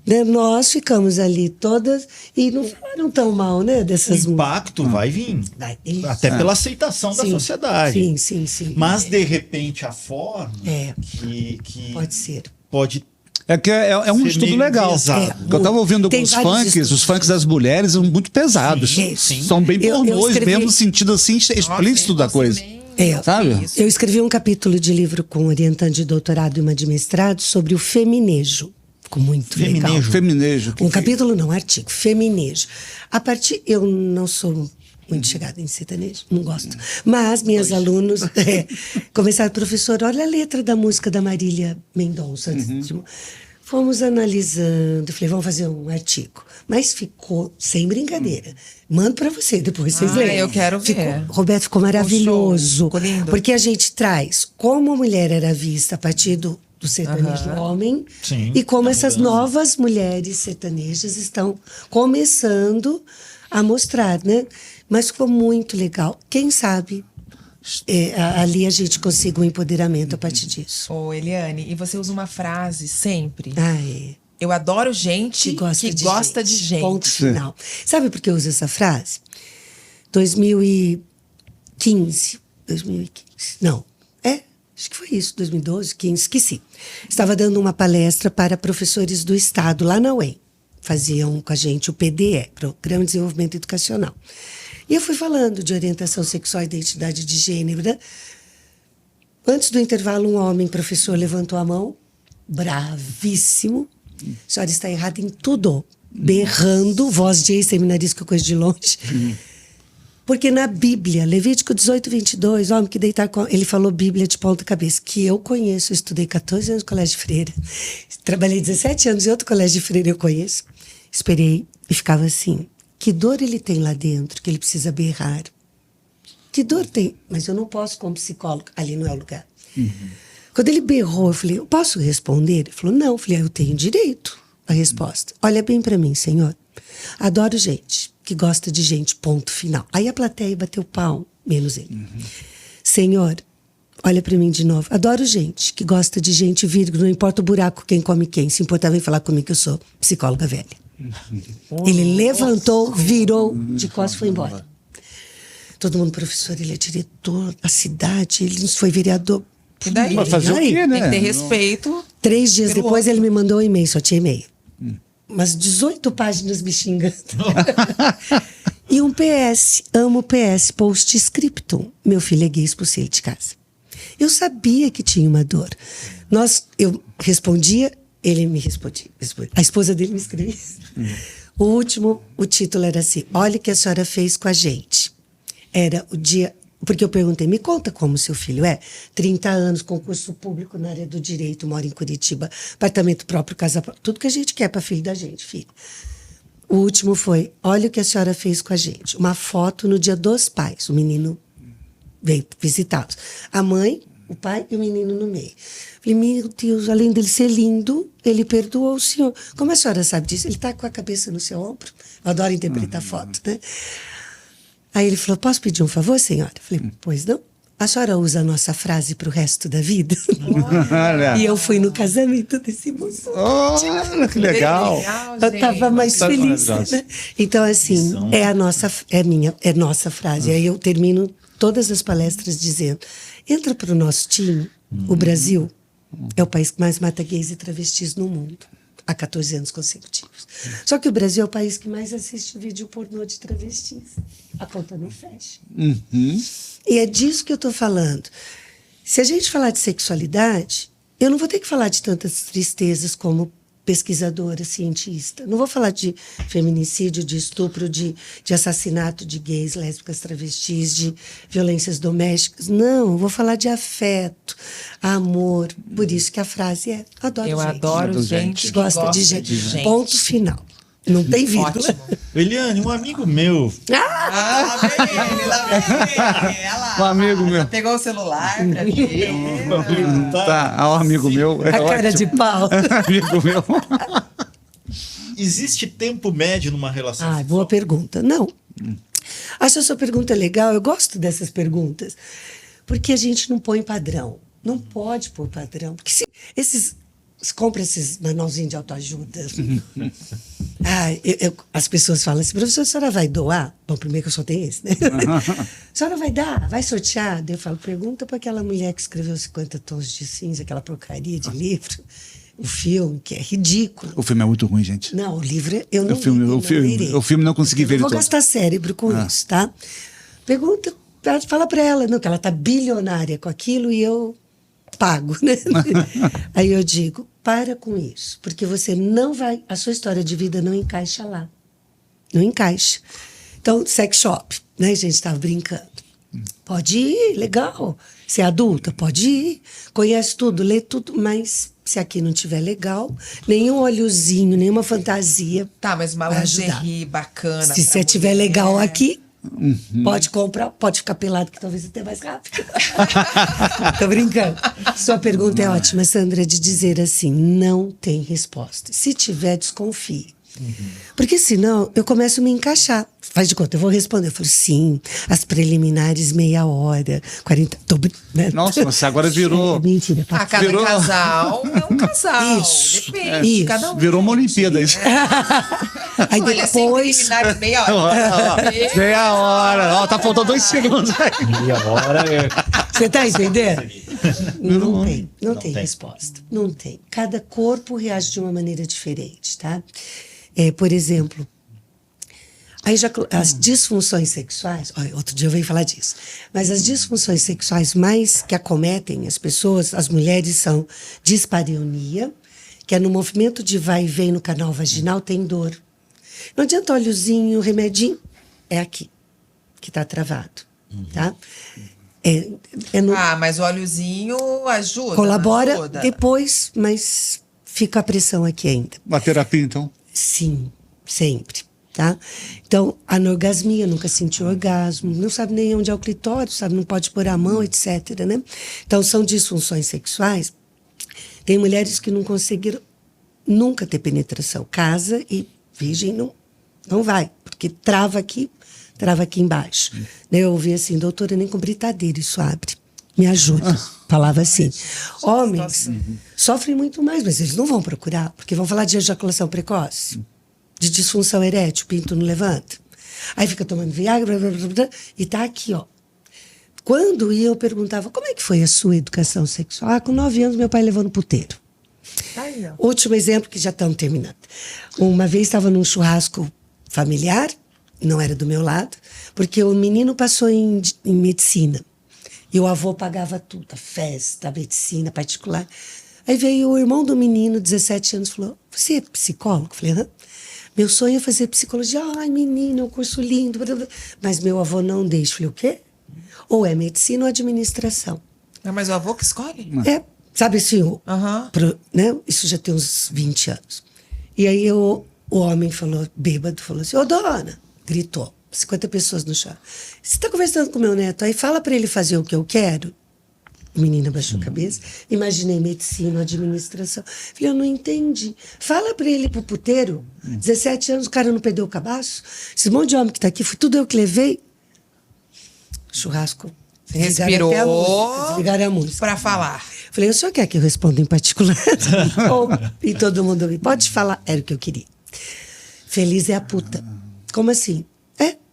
D: né, nós ficamos ali todas e não falaram tão mal, né, dessas
C: O impacto vai vir.
D: Vai.
C: Até pela aceitação da
D: Sim.
C: sociedade.
D: Sim.
C: Mas, de repente, a forma que
D: Pode ser.
C: pode
B: É um
C: ser
B: estudo
C: meio
B: legal.
C: enviesado.
B: Eu estava ouvindo
D: Tem
B: alguns
D: vários
B: funks,
D: estudos.
B: os funks das mulheres são muito pesados.
D: Sim.
B: São bem
D: Eu
B: pornôs,
D: escrevi-
B: mesmo no sentido assim, explícito da coisa. Sabe?
D: Eu escrevi um capítulo de livro com um orientante de doutorado e uma de mestrado sobre o feminejo. Ficou muito legal.
B: Feminejo.
D: Um capítulo não, um artigo. Feminejo. Eu não sou muito chegada em sertanejo, não gosto. Mas minhas alunos começaram, professor, olha a letra da música da Marília Mendonça. Fomos analisando, falei, vamos fazer um artigo. Mas ficou, sem brincadeira. Mando para você, depois vocês leem.
A: Eu quero ver.
D: Roberto, ficou maravilhoso.
A: Ficou lindo.
D: Porque a gente traz como a mulher era vista a partir do sertanejo homem
C: Sim,
D: e como
C: tá
D: essas
C: mudando.
D: novas mulheres sertanejas estão começando a mostrar, né? Mas ficou muito legal. Quem sabe ali a gente consiga um empoderamento a partir disso.
A: Ô, Eliane, e você usa uma frase sempre.
D: É.
A: Eu adoro gente que gosta de gente.
D: Ponto final. Sabe por que eu uso essa frase? 2015. Não. Acho que foi isso, 2012, 15, esqueci. Estava dando uma palestra para professores do Estado, lá na UEM. Faziam com a gente o PDE, Programa de Desenvolvimento Educacional. E eu fui falando de orientação sexual e identidade de gênero. Né? Antes do intervalo, um homem professor levantou a mão, bravíssimo. A senhora está errada em tudo. Berrando, voz de ex-seminarista que eu conheço de longe. Porque na Bíblia, Levítico 18, 22, homem que deitar com... Ele falou Bíblia de ponta cabeça, que eu conheço. Eu estudei 14 anos no colégio de freira. Trabalhei 17 anos em outro colégio de freira, eu conheço. Esperei e ficava assim. Que dor ele tem lá dentro, que ele precisa berrar. que dor tem? Mas eu não posso como psicólogo, ali não é o lugar. Quando ele berrou, eu falei, eu posso responder? Ele falou, não. Eu falei, eu tenho direito à resposta. Olha bem para mim, senhor. Adoro gente que gosta de gente, ponto final. Aí a plateia bateu pau, menos ele. Senhor, olha para mim de novo. Adoro gente que gosta de gente, vírgula, não importa o buraco, quem come quem. Se importar, vem falar comigo que eu sou psicóloga velha. Ele levantou, virou de costas e foi embora. Todo mundo, professor, ele é diretor da cidade, ele foi vereador.
A: E daí?
B: Vai fazer o quê, né?
A: Tem que ter respeito.
D: 3 dias
A: Pelo
D: depois
A: outro.
D: ele me mandou um e-mail, só tinha e-mail. Umas 18 páginas me xingando. E um PS, amo PS, postscriptum. Meu filho é gay, expulsei ele de casa. Eu sabia que tinha uma dor. Eu respondia, ele me respondia. A esposa dele me escrevia. O último, o título era assim, olha o que a senhora fez com a gente. Era o dia... Porque eu perguntei, me conta como seu filho é. 30 anos, concurso público na área do direito, mora em Curitiba, apartamento próprio, casa própria, tudo que a gente quer para filho da gente, filho. O último foi, olha o que a senhora fez com a gente. Uma foto no Dia dos Pais, o menino veio visitá-los. A mãe, o pai e o menino no meio. Falei, meu Deus, além dele ser lindo, ele perdoou o senhor. Como a senhora sabe disso? Ele está com a cabeça no seu ombro. Eu adoro interpretar foto, né? Aí ele falou, posso pedir um favor, senhora? Eu falei, pois não. A senhora usa a nossa frase para o resto da vida?
B: Olha.
D: E eu fui no casamento desse moço.
B: Olha, que legal.
D: Eu estava mais
B: Tá
D: feliz,
B: maravilhosa.
D: né? Então, assim, é nossa frase. Aí eu termino todas as palestras dizendo, entra para o nosso time, o Brasil é o país que mais mata gays e travestis no mundo. Há 14 anos consecutivos. Só que o Brasil é o país que mais assiste vídeo pornô de travestis. A conta não fecha. E é disso que eu estou falando. Se a gente falar de sexualidade, eu não vou ter que falar de tantas tristezas como pesquisadora, cientista. Não vou falar de feminicídio, de estupro, de assassinato de gays, lésbicas, travestis, de violências domésticas. Não, eu vou falar de afeto, amor. Por isso que a frase é adoro
A: Eu
D: gente.
A: adoro gente que
D: Gosta de gente. Ponto final. Não tem vírgula.
A: Ótimo.
C: Eliane, um amigo meu.
A: Ah, lá vem ele, lá vem ele. Olha lá.
B: Um amigo meu.
A: Já pegou o celular pra ver.
B: Tá, um amigo meu.
D: A cara de pau.
B: Amigo meu.
C: Existe tempo médio numa relação
D: Ah,
C: sexual?
D: boa pergunta. Não. Acho a sua pergunta legal. Eu gosto dessas perguntas. Porque a gente não põe padrão. Não pode pôr padrão. Porque se compra esses manualzinhos de autoajuda. As pessoas falam assim, professor, a senhora vai doar? Bom, primeiro que eu só tenho esse, né? A senhora vai dar? Vai sortear? Daí eu falo, pergunta para aquela mulher que escreveu 50 Tons de Cinza, aquela porcaria de livro. O filme, que é ridículo.
B: O filme é muito ruim, gente.
D: Não, o livro eu não
B: O filme não consegui ver ele
D: Vou
B: todo.
D: gastar cérebro com isso, tá? Pergunta, fala pra ela, não, que ela tá bilionária com aquilo e eu pago, né? Aí eu digo, para com isso, porque você não vai, a sua história de vida não encaixa lá. Não encaixa. Então, sex shop, né? A gente tava brincando. Pode ir, legal. Você é adulta, pode ir. Conhece tudo, lê tudo, mas se aqui não tiver legal, nenhum olhozinho, nenhuma fantasia.
A: Tá, mas uma
D: vai ajudar.
A: lingerie bacana.
D: Se
A: pra
D: você tiver
A: mulher.
D: legal aqui, pode comprar, pode ficar pelado, que talvez até mais rápido. Tô brincando. Sua pergunta é ótima, Sandra, de dizer assim, não tem resposta. Se tiver, desconfie. Porque senão eu começo a me encaixar. Faz de conta, eu vou responder. Eu falo, sim, as preliminares, meia hora, 40. Né?
B: Nossa, mas agora virou.
D: É, mentira,
A: Ah, cada
B: Virou-
A: casal é um casal.
D: Isso.
A: Depende,
D: Isso.
A: cada um.
B: Virou uma Olimpíada isso.
D: Aí
A: Olha, sem
D: depois.
A: preliminar meia hora.
B: Meia hora. Ó, tá faltando 2 segundos aí.
C: Meia hora é...
D: Você tá entendendo? Não tem, não
C: Não
D: tem
C: tem.
D: resposta. Não tem. Cada corpo reage de uma maneira diferente, tá? Por exemplo, as disfunções sexuais, olha, outro dia eu venho falar disso, mas as disfunções sexuais mais que acometem as pessoas, as mulheres, são dispareunia, que é no movimento de vai e vem no canal vaginal, tem dor. Não adianta olhozinho, remedinho, é aqui que está travado, tá?
A: Ah, mas o óleozinho ajuda.
D: Colabora
A: ajuda.
D: depois, mas fica a pressão aqui ainda.
B: Uma terapia, então.
D: Sim, sempre. tá? Então, anorgasmia, nunca sentiu orgasmo, não sabe nem onde é o clitóris, sabe, não pode pôr a mão, etc, né? Então, são disfunções sexuais. Tem mulheres que não conseguiram nunca ter penetração. Casa e virgem não vai, porque trava aqui embaixo. Eu ouvi assim, doutora, nem com britadeira isso abre. Me ajuda. Falava assim. Homens sofrem muito mais, mas eles não vão procurar, porque vão falar de ejaculação precoce, de disfunção erétil, pinto não levanta. Aí fica tomando Viagra, blá, blá, blá, e tá aqui, ó. Quando eu perguntava, como é que foi a sua educação sexual? Com 9 anos, meu pai levou no puteiro.
A: Aí, ó.
D: Último exemplo, que já estamos terminando. Uma vez estava num churrasco familiar, não era do meu lado, porque o menino passou em medicina. E o avô pagava tudo, a festa, a medicina particular. Aí veio o irmão do menino, 17 anos, falou, você é psicólogo? Eu falei, hã? Meu sonho é fazer psicologia. Ai, menino, é um curso lindo. Blá, blá. Mas meu avô não deixa. Eu falei, o quê? Ou é medicina ou administração.
A: É mais o avô que escolhe?
D: É, sabe assim, né? Isso já tem uns 20 anos. E aí o homem falou, bêbado, falou assim, ô dona, gritou, 50 pessoas no chão. Você está conversando com meu neto, aí fala para ele fazer o que eu quero. O menino abaixou a cabeça, imaginei medicina, administração. Falei, eu não entendi. Fala para ele ir pro puteiro, 17 anos, o cara não perdeu o cabaço. Esse monte de homem que tá aqui, foi tudo eu que levei. Churrasco.
A: Respirou.
D: Desligaram a música.
A: Para falar.
D: Falei, o senhor quer que eu responda em particular? E todo mundo me pode falar. Era o que eu queria. Feliz é a puta. Como assim?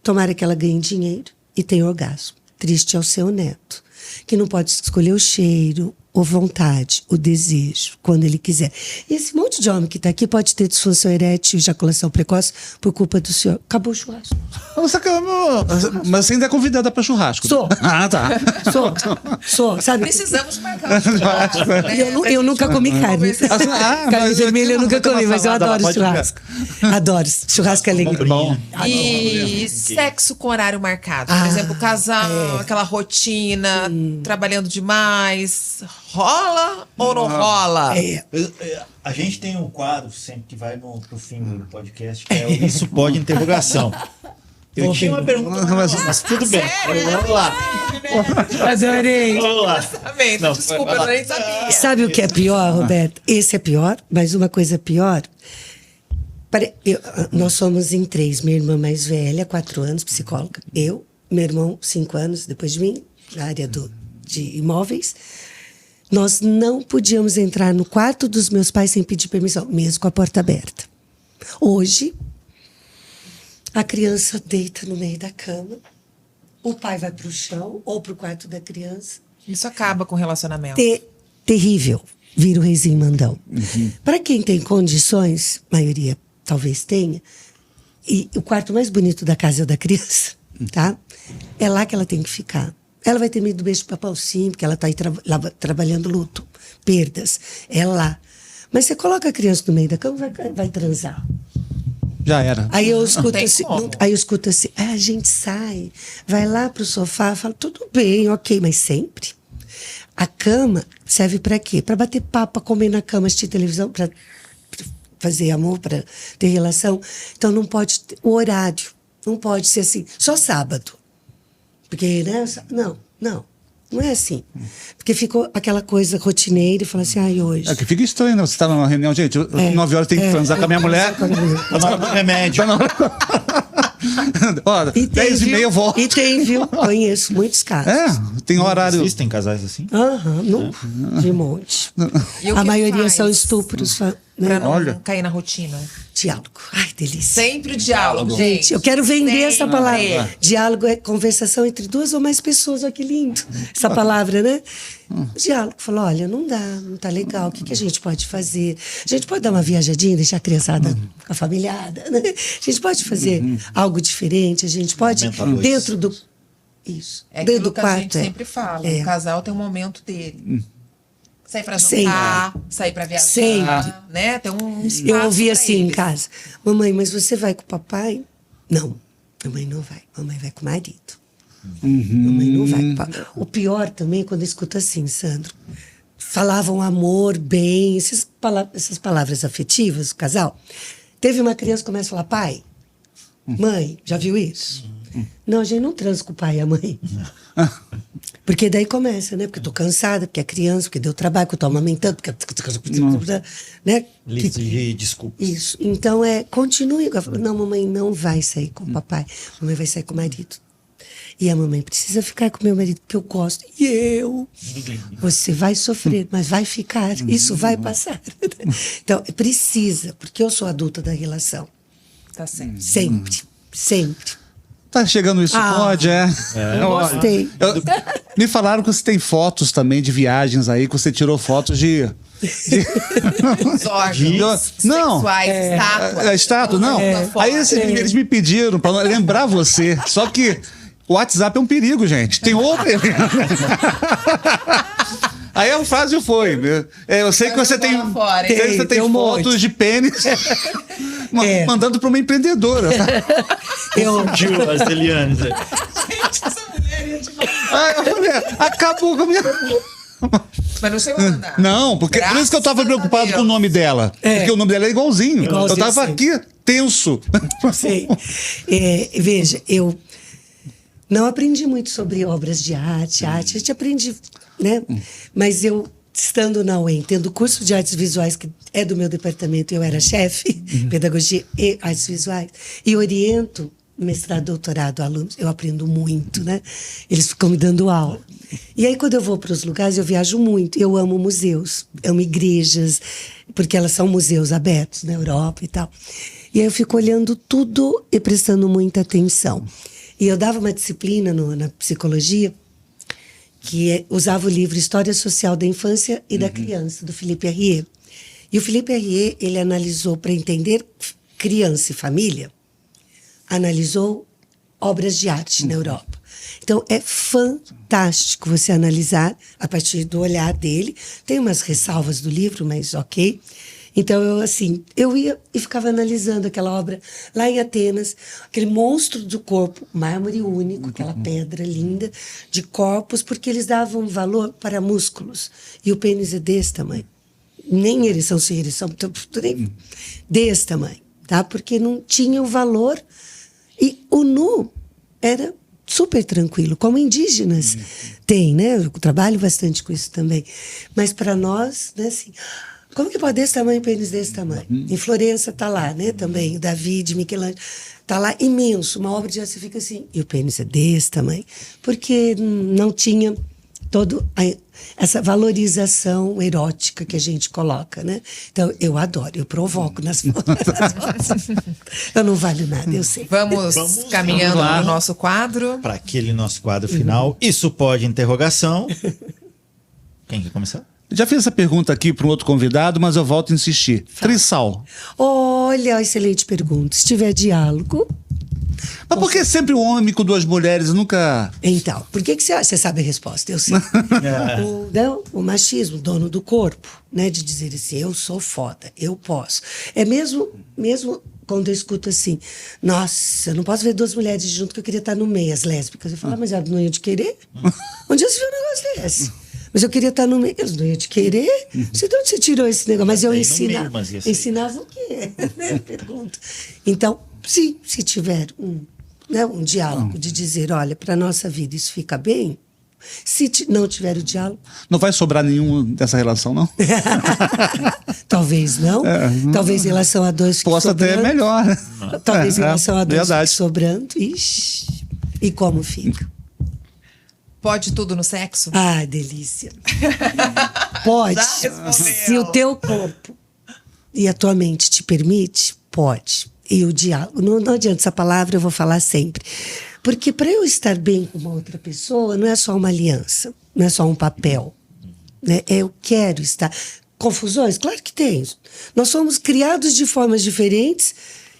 D: Tomara que ela ganhe dinheiro e tenha orgasmo. Triste é o seu neto, que não pode escolher o cheiro, ou vontade, o desejo, quando ele quiser. E esse monte de homem que está aqui pode ter disfunção erétil e ejaculação precoce por culpa do senhor. Acabou o churrasco.
B: Mas você ainda é convidada para churrasco.
D: Sou.
B: Ah, tá.
D: Sou, sabe?
A: Precisamos marcar um churrasco, né?
D: Eu nunca comi carne. Carne vermelha eu nunca comi, mas eu adoro churrasco. Adoro. Churrasco é legal.
C: Bom.
A: E sexo com horário marcado. Por exemplo, casal, aquela rotina, trabalhando demais. Rola ou não rola?
C: A gente tem um quadro sempre que vai pro fim do podcast, que é o Isso Pode Interrogação. Eu tinha uma pergunta, mas tudo bem. Vamos lá.
D: Adorei.
C: Vamos lá.
A: Não, desculpa, eu nem sabia.
D: Sabe o que é pior, Roberto? Esse é pior, mas uma coisa pior. Nós somos em 3. Minha irmã mais velha, 4 anos, psicóloga. Eu, meu irmão, 5 anos, depois de mim, na área de imóveis. Nós não podíamos entrar no quarto dos meus pais sem pedir permissão, mesmo com a porta aberta. Hoje, a criança deita no meio da cama, o pai vai para o chão ou para o quarto da criança.
A: Isso acaba com o relacionamento.
D: Terrível. Vira o reizinho mandão. Para quem tem condições, a maioria talvez tenha, e o quarto mais bonito da casa é o da criança, tá? É lá que ela tem que ficar. Ela vai ter medo do beijo de papão, sim, porque ela está aí trabalhando luto, perdas. É lá. Mas você coloca a criança no meio da cama, vai transar.
B: Já era.
D: Aí eu escuto assim, a gente sai, vai lá pro sofá, fala, tudo bem, ok, mas sempre. A cama serve para quê? Para bater papo, pra comer na cama, assistir televisão, para fazer amor, para ter relação. Então não pode ter o horário, não pode ser assim, só sábado. Porque, né? Não é assim. Porque ficou aquela coisa rotineira e fala assim, hoje.
B: É que fica estranho, né? Você tá numa reunião, gente, 9 horas tem que transar com a minha mulher.
C: Tá na hora do remédio.
B: Olha, 10h30 eu volto.
D: E tem, viu? Conheço muitos casos.
B: Tem horário.
C: Existem casais assim?
D: De monte.
A: E o
D: A
A: que
D: maioria
A: faz
D: são estupros.
A: pra não cair na rotina?
D: Diálogo. Ai, delícia.
A: Sempre diálogo, gente.
D: Eu quero vender
A: Sempre.
D: essa palavra. Diálogo é conversação entre 2 ou mais pessoas. Olha que lindo essa palavra, né? Diálogo. Falou, olha, não dá, não tá legal. O que a gente pode fazer? A gente pode dar uma viajadinha, deixar a criançada com a familiada, né? A gente pode fazer algo diferente. A gente pode, dentro do... Isso.
A: É
D: dentro
A: aquilo
D: do
A: que a
D: quarto.
A: gente sempre fala. O casal tem um momento dele. Sair pra
D: Sempre.
A: jantar, sair pra viajar,
D: Sempre.
A: né? Tem um espaço
D: Eu ouvi
A: pra
D: assim em
A: eles.
D: casa, mamãe, mas você vai com o papai? Não, mamãe não vai, mamãe vai com o marido. Mamãe não vai com o papai. O pior também é quando eu escuto assim, Sandro, falavam amor, bem, essas palavras afetivas, o casal. Teve uma criança que começa a falar, pai, Mãe, já viu isso? Não, a gente não transa com o pai e a mãe. Porque daí começa, né? Porque eu tô cansada, porque é criança, porque deu trabalho, porque eu tô amamentando, porque... né?
C: Lista de desculpas.
D: Isso. Então, continue. Eu falo, não, mamãe não vai sair com o papai. Mamãe vai sair com o marido. E a mamãe precisa ficar com o meu marido, porque eu gosto. E eu? Você vai sofrer, mas vai ficar. Isso vai passar. Então, precisa, porque eu sou adulta da relação.
A: Tá certo.
D: Sempre. Sempre.
B: Tá chegando isso, pode,
D: Eu gostei.
B: Me falaram que você tem fotos também de viagens aí, que você tirou fotos de...
A: Os órgãos
B: Não.
A: sexuais, estátua.
B: Estátua, não. Aí eles me pediram pra lembrar você. Só que o WhatsApp é um perigo, gente. Tem outro. Aí a frase foi. Eu sei que você tem
D: Tem um
B: fotos
D: monte.
B: de pênis mandando para uma empreendedora.
C: Confundiu as Elianes.
A: Gente, essa mulher ia te
B: Ai, a mulher acabou com a minha...
A: Mas não chegou a mandar.
B: Não, porque por isso que eu tava preocupado com o nome dela. Porque o nome dela é igualzinho.
D: Igualzinho,
B: Eu tava
D: sim.
B: aqui tenso.
D: Sei. Veja, eu não aprendi muito sobre obras de arte. A gente aprende, né? Mas eu, estando na UEM, tendo curso de artes visuais, que é do meu departamento, eu era chefe, pedagogia e artes visuais, e oriento mestrado, doutorado, alunos, eu aprendo muito, né? Eles ficam me dando aula. E aí, quando eu vou para os lugares, eu viajo muito. Eu amo museus, amo igrejas, porque elas são museus abertos na Europa e tal. E aí eu fico olhando tudo e prestando muita atenção. E eu dava uma disciplina na psicologia que usava o livro História Social da Infância e da Criança, do Philippe Herrier. E o Philippe Herrier, ele analisou, para entender criança e família, analisou obras de arte na Europa. Então, é fantástico você analisar a partir do olhar dele. Tem umas ressalvas do livro, mas ok. Então, eu ia e ficava analisando aquela obra lá em Atenas, aquele monstro do corpo, mármore único, aquela pedra linda, de corpos, porque eles davam valor para músculos. E o pênis é desse tamanho. Nem ereção sem ereção, nem desse tamanho, tá? Porque não tinha o valor. E o nu era super tranquilo, como indígenas tem, né? Eu trabalho bastante com isso também. Mas para nós, né, assim, como que pode desse tamanho, pênis desse tamanho? Em Florença tá lá, né, também, o David, Michelangelo, tá lá imenso, uma obra de arte, você fica assim, e o pênis é desse tamanho, porque não tinha toda essa valorização erótica que a gente coloca, né? Então, eu adoro, eu provoco nas fotos. Eu não valho nada, eu sei.
A: Vamos caminhando
C: lá.
A: para o nosso quadro.
C: Para aquele nosso quadro final. Isso pode interrogação. Quem quer começar?
B: Já fiz essa pergunta aqui para um outro convidado, mas eu volto a insistir. Trisal.
D: Olha, excelente pergunta. Se tiver diálogo...
B: Mas por que sempre um homem com duas mulheres nunca...
D: Então, por que você acha? Você sabe a resposta, eu sei. O machismo, dono do corpo, né? De dizer assim, eu sou foda, eu posso. É mesmo quando eu escuto assim, nossa, eu não posso ver duas mulheres junto que eu queria estar no meio, as lésbicas. Eu falo, mas elas não iam te querer? Onde você viu um negócio desse? Mas eu queria estar no meio, eles não iam te querer? Você de onde você tirou esse negócio? Mas eu ensinava o quê? Pergunto. Então, sim, se tiver um diálogo de dizer, olha, para a nossa vida isso fica bem, se não tiver o diálogo...
B: Não vai sobrar nenhum dessa relação, não?
D: Talvez não. Talvez em relação a dois fique
B: Possa
D: sobrando.
B: até melhor. Né?
D: Talvez em relação a dois
B: verdade.
D: fique sobrando. Ixi. E como fica?
A: Pode tudo no sexo?
D: Ah, delícia. Pode.
A: Já respondeu.
D: Se o teu corpo e a tua mente te permite, pode. E o diálogo, não adianta essa palavra, eu vou falar sempre. Porque para eu estar bem com uma outra pessoa, não é só uma aliança, não é só um papel. Né? Eu quero estar... Confusões? Claro que tem. Nós somos criados de formas diferentes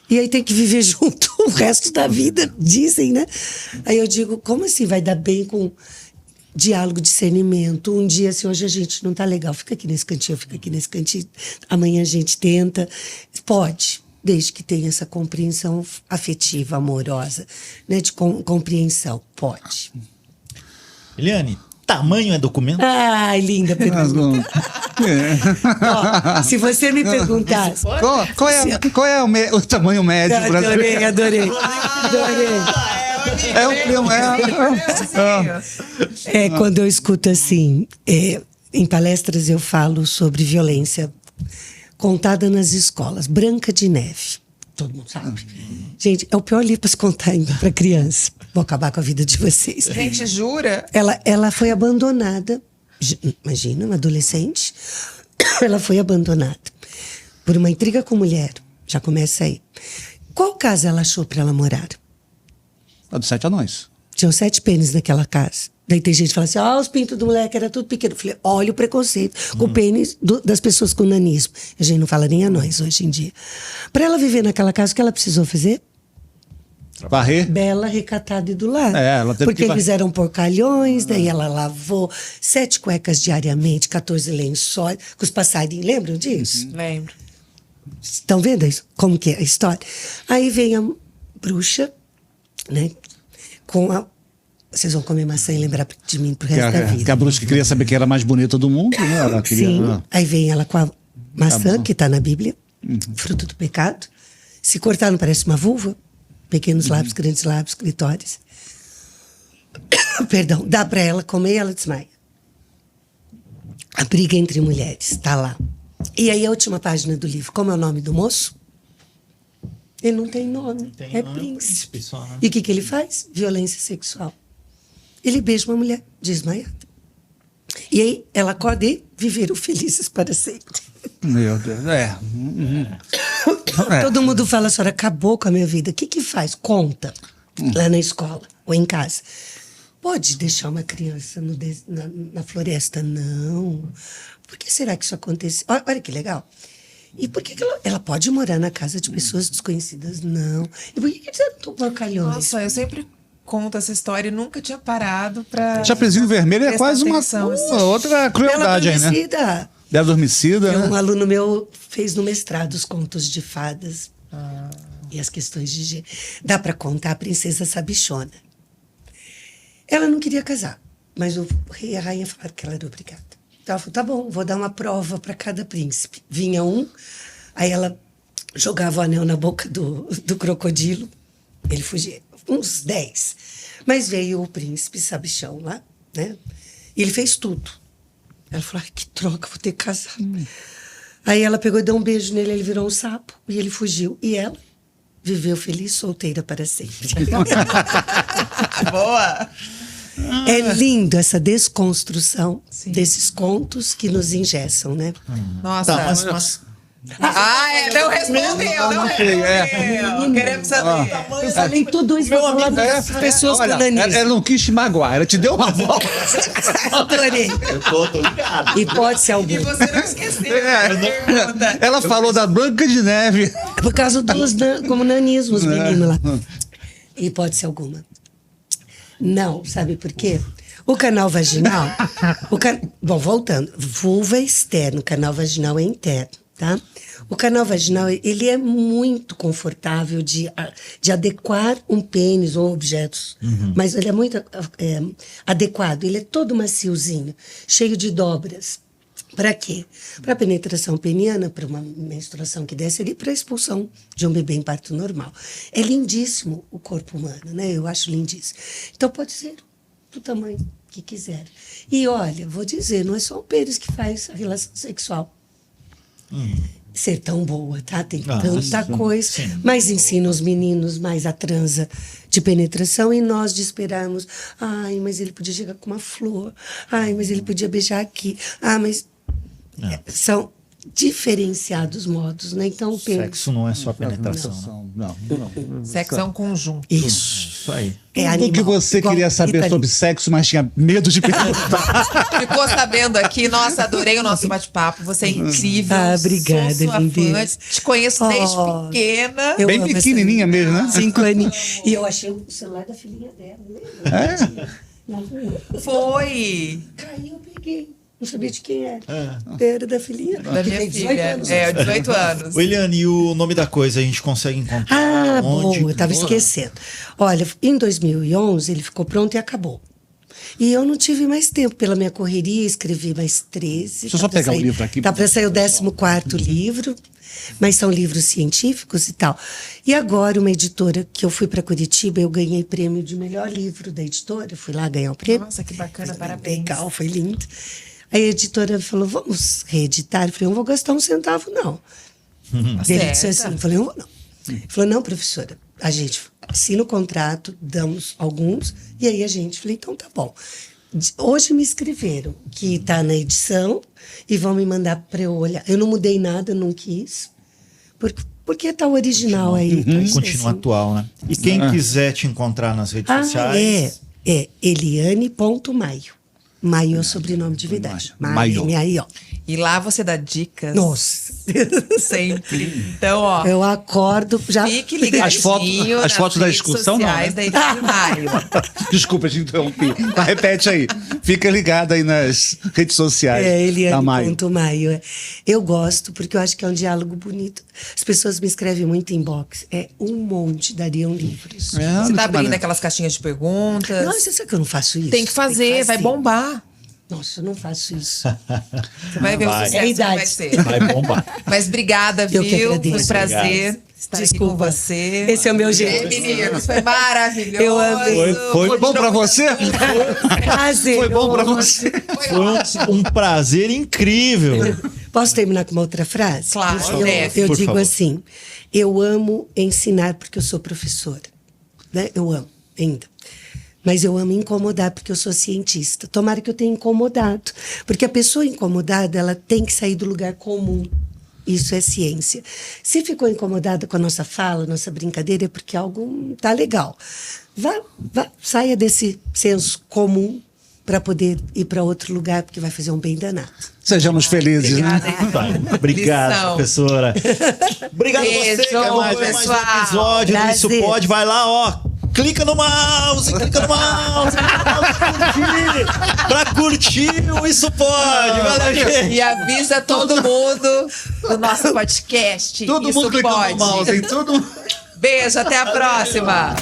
D: e aí tem que viver junto o resto da vida, dizem, né? Aí eu digo, como assim vai dar bem com diálogo, discernimento? Um dia, assim, hoje a gente não tá legal, fica aqui nesse cantinho, fica aqui nesse cantinho, amanhã a gente tenta. Pode, desde que tenha essa compreensão afetiva, amorosa, né? De compreensão, pode.
C: Eliane, tamanho é documento?
D: Ai, linda pergunta. Ó, se você me perguntasse...
B: Qual é o tamanho médio brasileiro?
D: Adorei.
B: É um clima.
D: Quando eu escuto assim, em palestras eu falo sobre violência contada nas escolas. Branca de Neve. Todo mundo sabe. Gente, é o pior livro para se contar ainda para criança. Vou acabar com a vida de vocês.
A: Gente, jura?
D: Ela foi abandonada. Imagina, uma adolescente. Ela foi abandonada por uma intriga com mulher. Já começa aí. Qual casa ela achou para ela morar?
B: A dos 7 anões.
D: Tinham 7 pênis naquela casa. Daí tem gente que fala assim, os pintos do moleque era tudo pequeno. Eu falei, olha o preconceito com o pênis das pessoas com nanismo. A gente não fala nem anões hoje em dia. Para ela viver naquela casa, o que ela precisou fazer?
B: Varrer.
D: Bela, recatada e do lar.
B: Ela teve
D: porque
B: que
D: eles eram porcalhões, daí ela lavou 7 cuecas diariamente, 14 lençóis, com os passarinhos. Lembram disso?
A: Lembro.
D: Estão vendo isso? Como que é a história? Aí vem a bruxa, né? Vocês vão comer maçã e lembrar de mim pro resto da vida.
B: Que a bruxa que queria saber quem era a mais bonita do mundo, né? Ela queria...
D: Sim. Aí vem ela com a maçã, que está na Bíblia, fruto do pecado. Se cortar, não parece uma vulva? Pequenos lábios, grandes lábios, clitóris. Perdão, dá para ela comer e ela desmaia. A briga entre mulheres, tá lá. E aí a última página do livro, como é o nome do moço? Ele não tem nome, é príncipe.
C: Só, né?
D: E o que ele faz? Violência sexual. Ele beija uma mulher desmaiada. E aí ela acorda e viveram felizes para sempre.
B: Meu Deus,
D: Todo mundo fala, a senhora acabou com a minha vida. O que faz? Conta. Lá na escola ou em casa. Pode deixar uma criança na floresta? Não. Por que será que isso acontece? Olha que legal. E por que ela pode morar na casa de pessoas desconhecidas? Não. E por que eles eram tão porcalhões?
A: Nossa, eu sempre conto essa história e nunca tinha parado pra...
B: Chapeuzinho Vermelho é quase uma outra crueldade aí, né? Bela Adormecida, né?
D: Um aluno meu fez no mestrado os contos de fadas e as questões de gênero. Dá para contar a Princesa Sabichona. Ela não queria casar, mas o rei e a rainha falaram que ela era obrigada. Então ela falou, tá bom, vou dar uma prova para cada príncipe. Vinha um, aí ela jogava o anel na boca do crocodilo, ele fugia, uns 10. Mas veio o príncipe Sabichão lá, né? E ele fez tudo. Ela falou, que troca, vou ter que casar. Aí ela pegou e deu um beijo nele, ele virou um sapo e ele fugiu. E ela viveu feliz, solteira para sempre.
A: Boa!
D: É lindo essa desconstrução desses contos que nos engessam, né?
A: Nossa,
C: Tá, mas
A: não respondeu. Queremos saber.
D: Eu falei tudo isso para falar das pessoas com nanismo.
B: Ela não quis te magoar, ela te deu uma volta.
D: Adorei.
C: eu tô ligado.
D: Hipótese
A: E
D: alguma.
A: você não esqueceu a pergunta.
B: Ela falou da Branca de Neve.
D: É por causa dos como nanismo, os meninos lá. Hipótese alguma. Não, sabe por quê? O canal vaginal... Bom, voltando. Vulva é externo, o canal vaginal é interno, tá? O canal vaginal, ele é muito confortável de adequar um pênis ou objetos. Mas ele é muito adequado. Ele é todo maciozinho, cheio de dobras. Para quê? Para penetração peniana, para uma menstruação que desce ali, para a expulsão de um bebê em parto normal. É lindíssimo o corpo humano, né? Eu acho lindíssimo. Então pode ser do tamanho que quiser. E olha, vou dizer, não é só o pênis que faz a relação sexual ser tão boa, tá? Tem tanta coisa. Sim. Mas ensina os meninos mais a transa de penetração e nós de esperarmos. Ai, mas ele podia chegar com uma flor. Ai, mas ele podia beijar aqui. Mas... São diferenciados modos, né? Então,
C: sexo não é só penetração.
B: Não.
A: Sexo é um conjunto.
C: Isso aí.
B: Tudo que você queria saber sobre sexo, mas tinha medo de perguntar.
A: Ficou sabendo aqui. Nossa, adorei o nosso bate-papo. Você é incrível.
D: Obrigada,
A: sou sua
D: lindeza.
A: fã. Te conheço desde pequena.
B: Bem pequenininha mesmo, né?
D: 5 aninhos. E eu achei o celular da filhinha dela, lembra? Na rua.
A: Foi.
D: Caiu, eu peguei. Não sabia de quem era. Era da filhinha.
A: Da minha filha. 18 anos.
C: Eliane, e o nome da coisa a gente consegue encontrar?
D: Bom, eu estava esquecendo. Olha, em 2011 ele ficou pronto e acabou. E eu não tive mais tempo. Pela minha correria, escrevi mais 13.
B: Deixa eu só pegar o livro aqui.
D: Tá para sair o 14º livro, mas são livros científicos e tal. E agora, uma editora que eu fui para Curitiba, eu ganhei prêmio de melhor livro da editora. Fui lá ganhar o prêmio.
A: Nossa, que bacana,
D: Foi
A: parabéns.
D: legal, foi lindo. Aí a editora falou, vamos reeditar? Eu falei, eu não vou gastar um centavo, não.
A: Tá
D: Ele disse
A: certa.
D: assim, eu falei, não vou não. Ele falou, não, professora, a gente assina o contrato, damos alguns, e aí a gente, falei, então tá bom. Hoje me escreveram que está na edição e vão me mandar para eu olhar. Eu não mudei nada, não quis, porque tá o original aí. Tá,
C: Continua
D: assim.
C: atual, né? E quem quiser te encontrar nas redes sociais...
D: É Eliane.maio. Maio é o sobrenome de verdade.
B: Maio.
D: Maio.
A: E lá você dá dicas.
D: Nossa.
A: Sempre. Então, ó.
D: Eu acordo já.
A: Fique ligadinho
B: As
A: nas
B: fotos da
A: redes
B: excursão, não,
A: sociais
B: né?
A: da Editora Maio.
B: Desculpa te interromper. Mas repete aí. Fica ligado aí nas redes sociais da Maio.
D: Eliane.maio. Eu gosto, porque eu acho que é um diálogo bonito. As pessoas me escrevem muito inbox. É um monte, dariam livros.
A: Você tá abrindo aquelas caixinhas de perguntas.
D: Não, você sabe que eu não faço isso?
A: Tem que fazer, vai bombar.
D: Nossa, eu não faço isso.
A: Você vai ver o
C: Vai.
A: sucesso
D: É a
A: que
D: idade.
A: vai ser.
C: Vai bombar.
A: Mas obrigada,
D: Eu que
A: viu?
D: agradeço.
A: Foi um prazer estar
D: Desculpa.
A: aqui com você.
D: Esse é o meu jeito.
A: Meninos, foi maravilhoso.
D: Eu amei.
B: Foi bom pra você?
D: Prazer.
B: Foi bom pra você?
C: Foi um prazer incrível.
D: Posso terminar com uma outra frase?
A: Claro, deve.
D: Eu
C: Por
D: digo
C: favor.
D: assim, eu amo ensinar porque eu sou professora. Né? Eu amo, ainda. Mas eu amo incomodar porque eu sou cientista. Tomara que eu tenha incomodado. Porque a pessoa incomodada, ela tem que sair do lugar comum. Isso é ciência. Se ficou incomodada com a nossa fala, nossa brincadeira, é porque algo não tá legal. Saia desse senso comum para poder ir para outro lugar, porque vai fazer um bem danado.
B: Sejamos felizes,
A: Obrigada,
B: né?
A: hein?
C: Vai. Obrigado,
A: Lição.
C: professora. Obrigado a você,
A: Beijo,
C: que é mais um
A: pessoal.
C: episódio do Isso
D: Prazer.
C: Pode. Vai lá, ó. Clica no mouse pra curtir o Isso Pode. Valeu, gente.
A: E avisa todo mundo do nosso podcast.
B: Todo
A: Isso
B: mundo clicando
A: pode.
B: no mouse, hein? Todo mundo...
A: Beijo, até a próxima.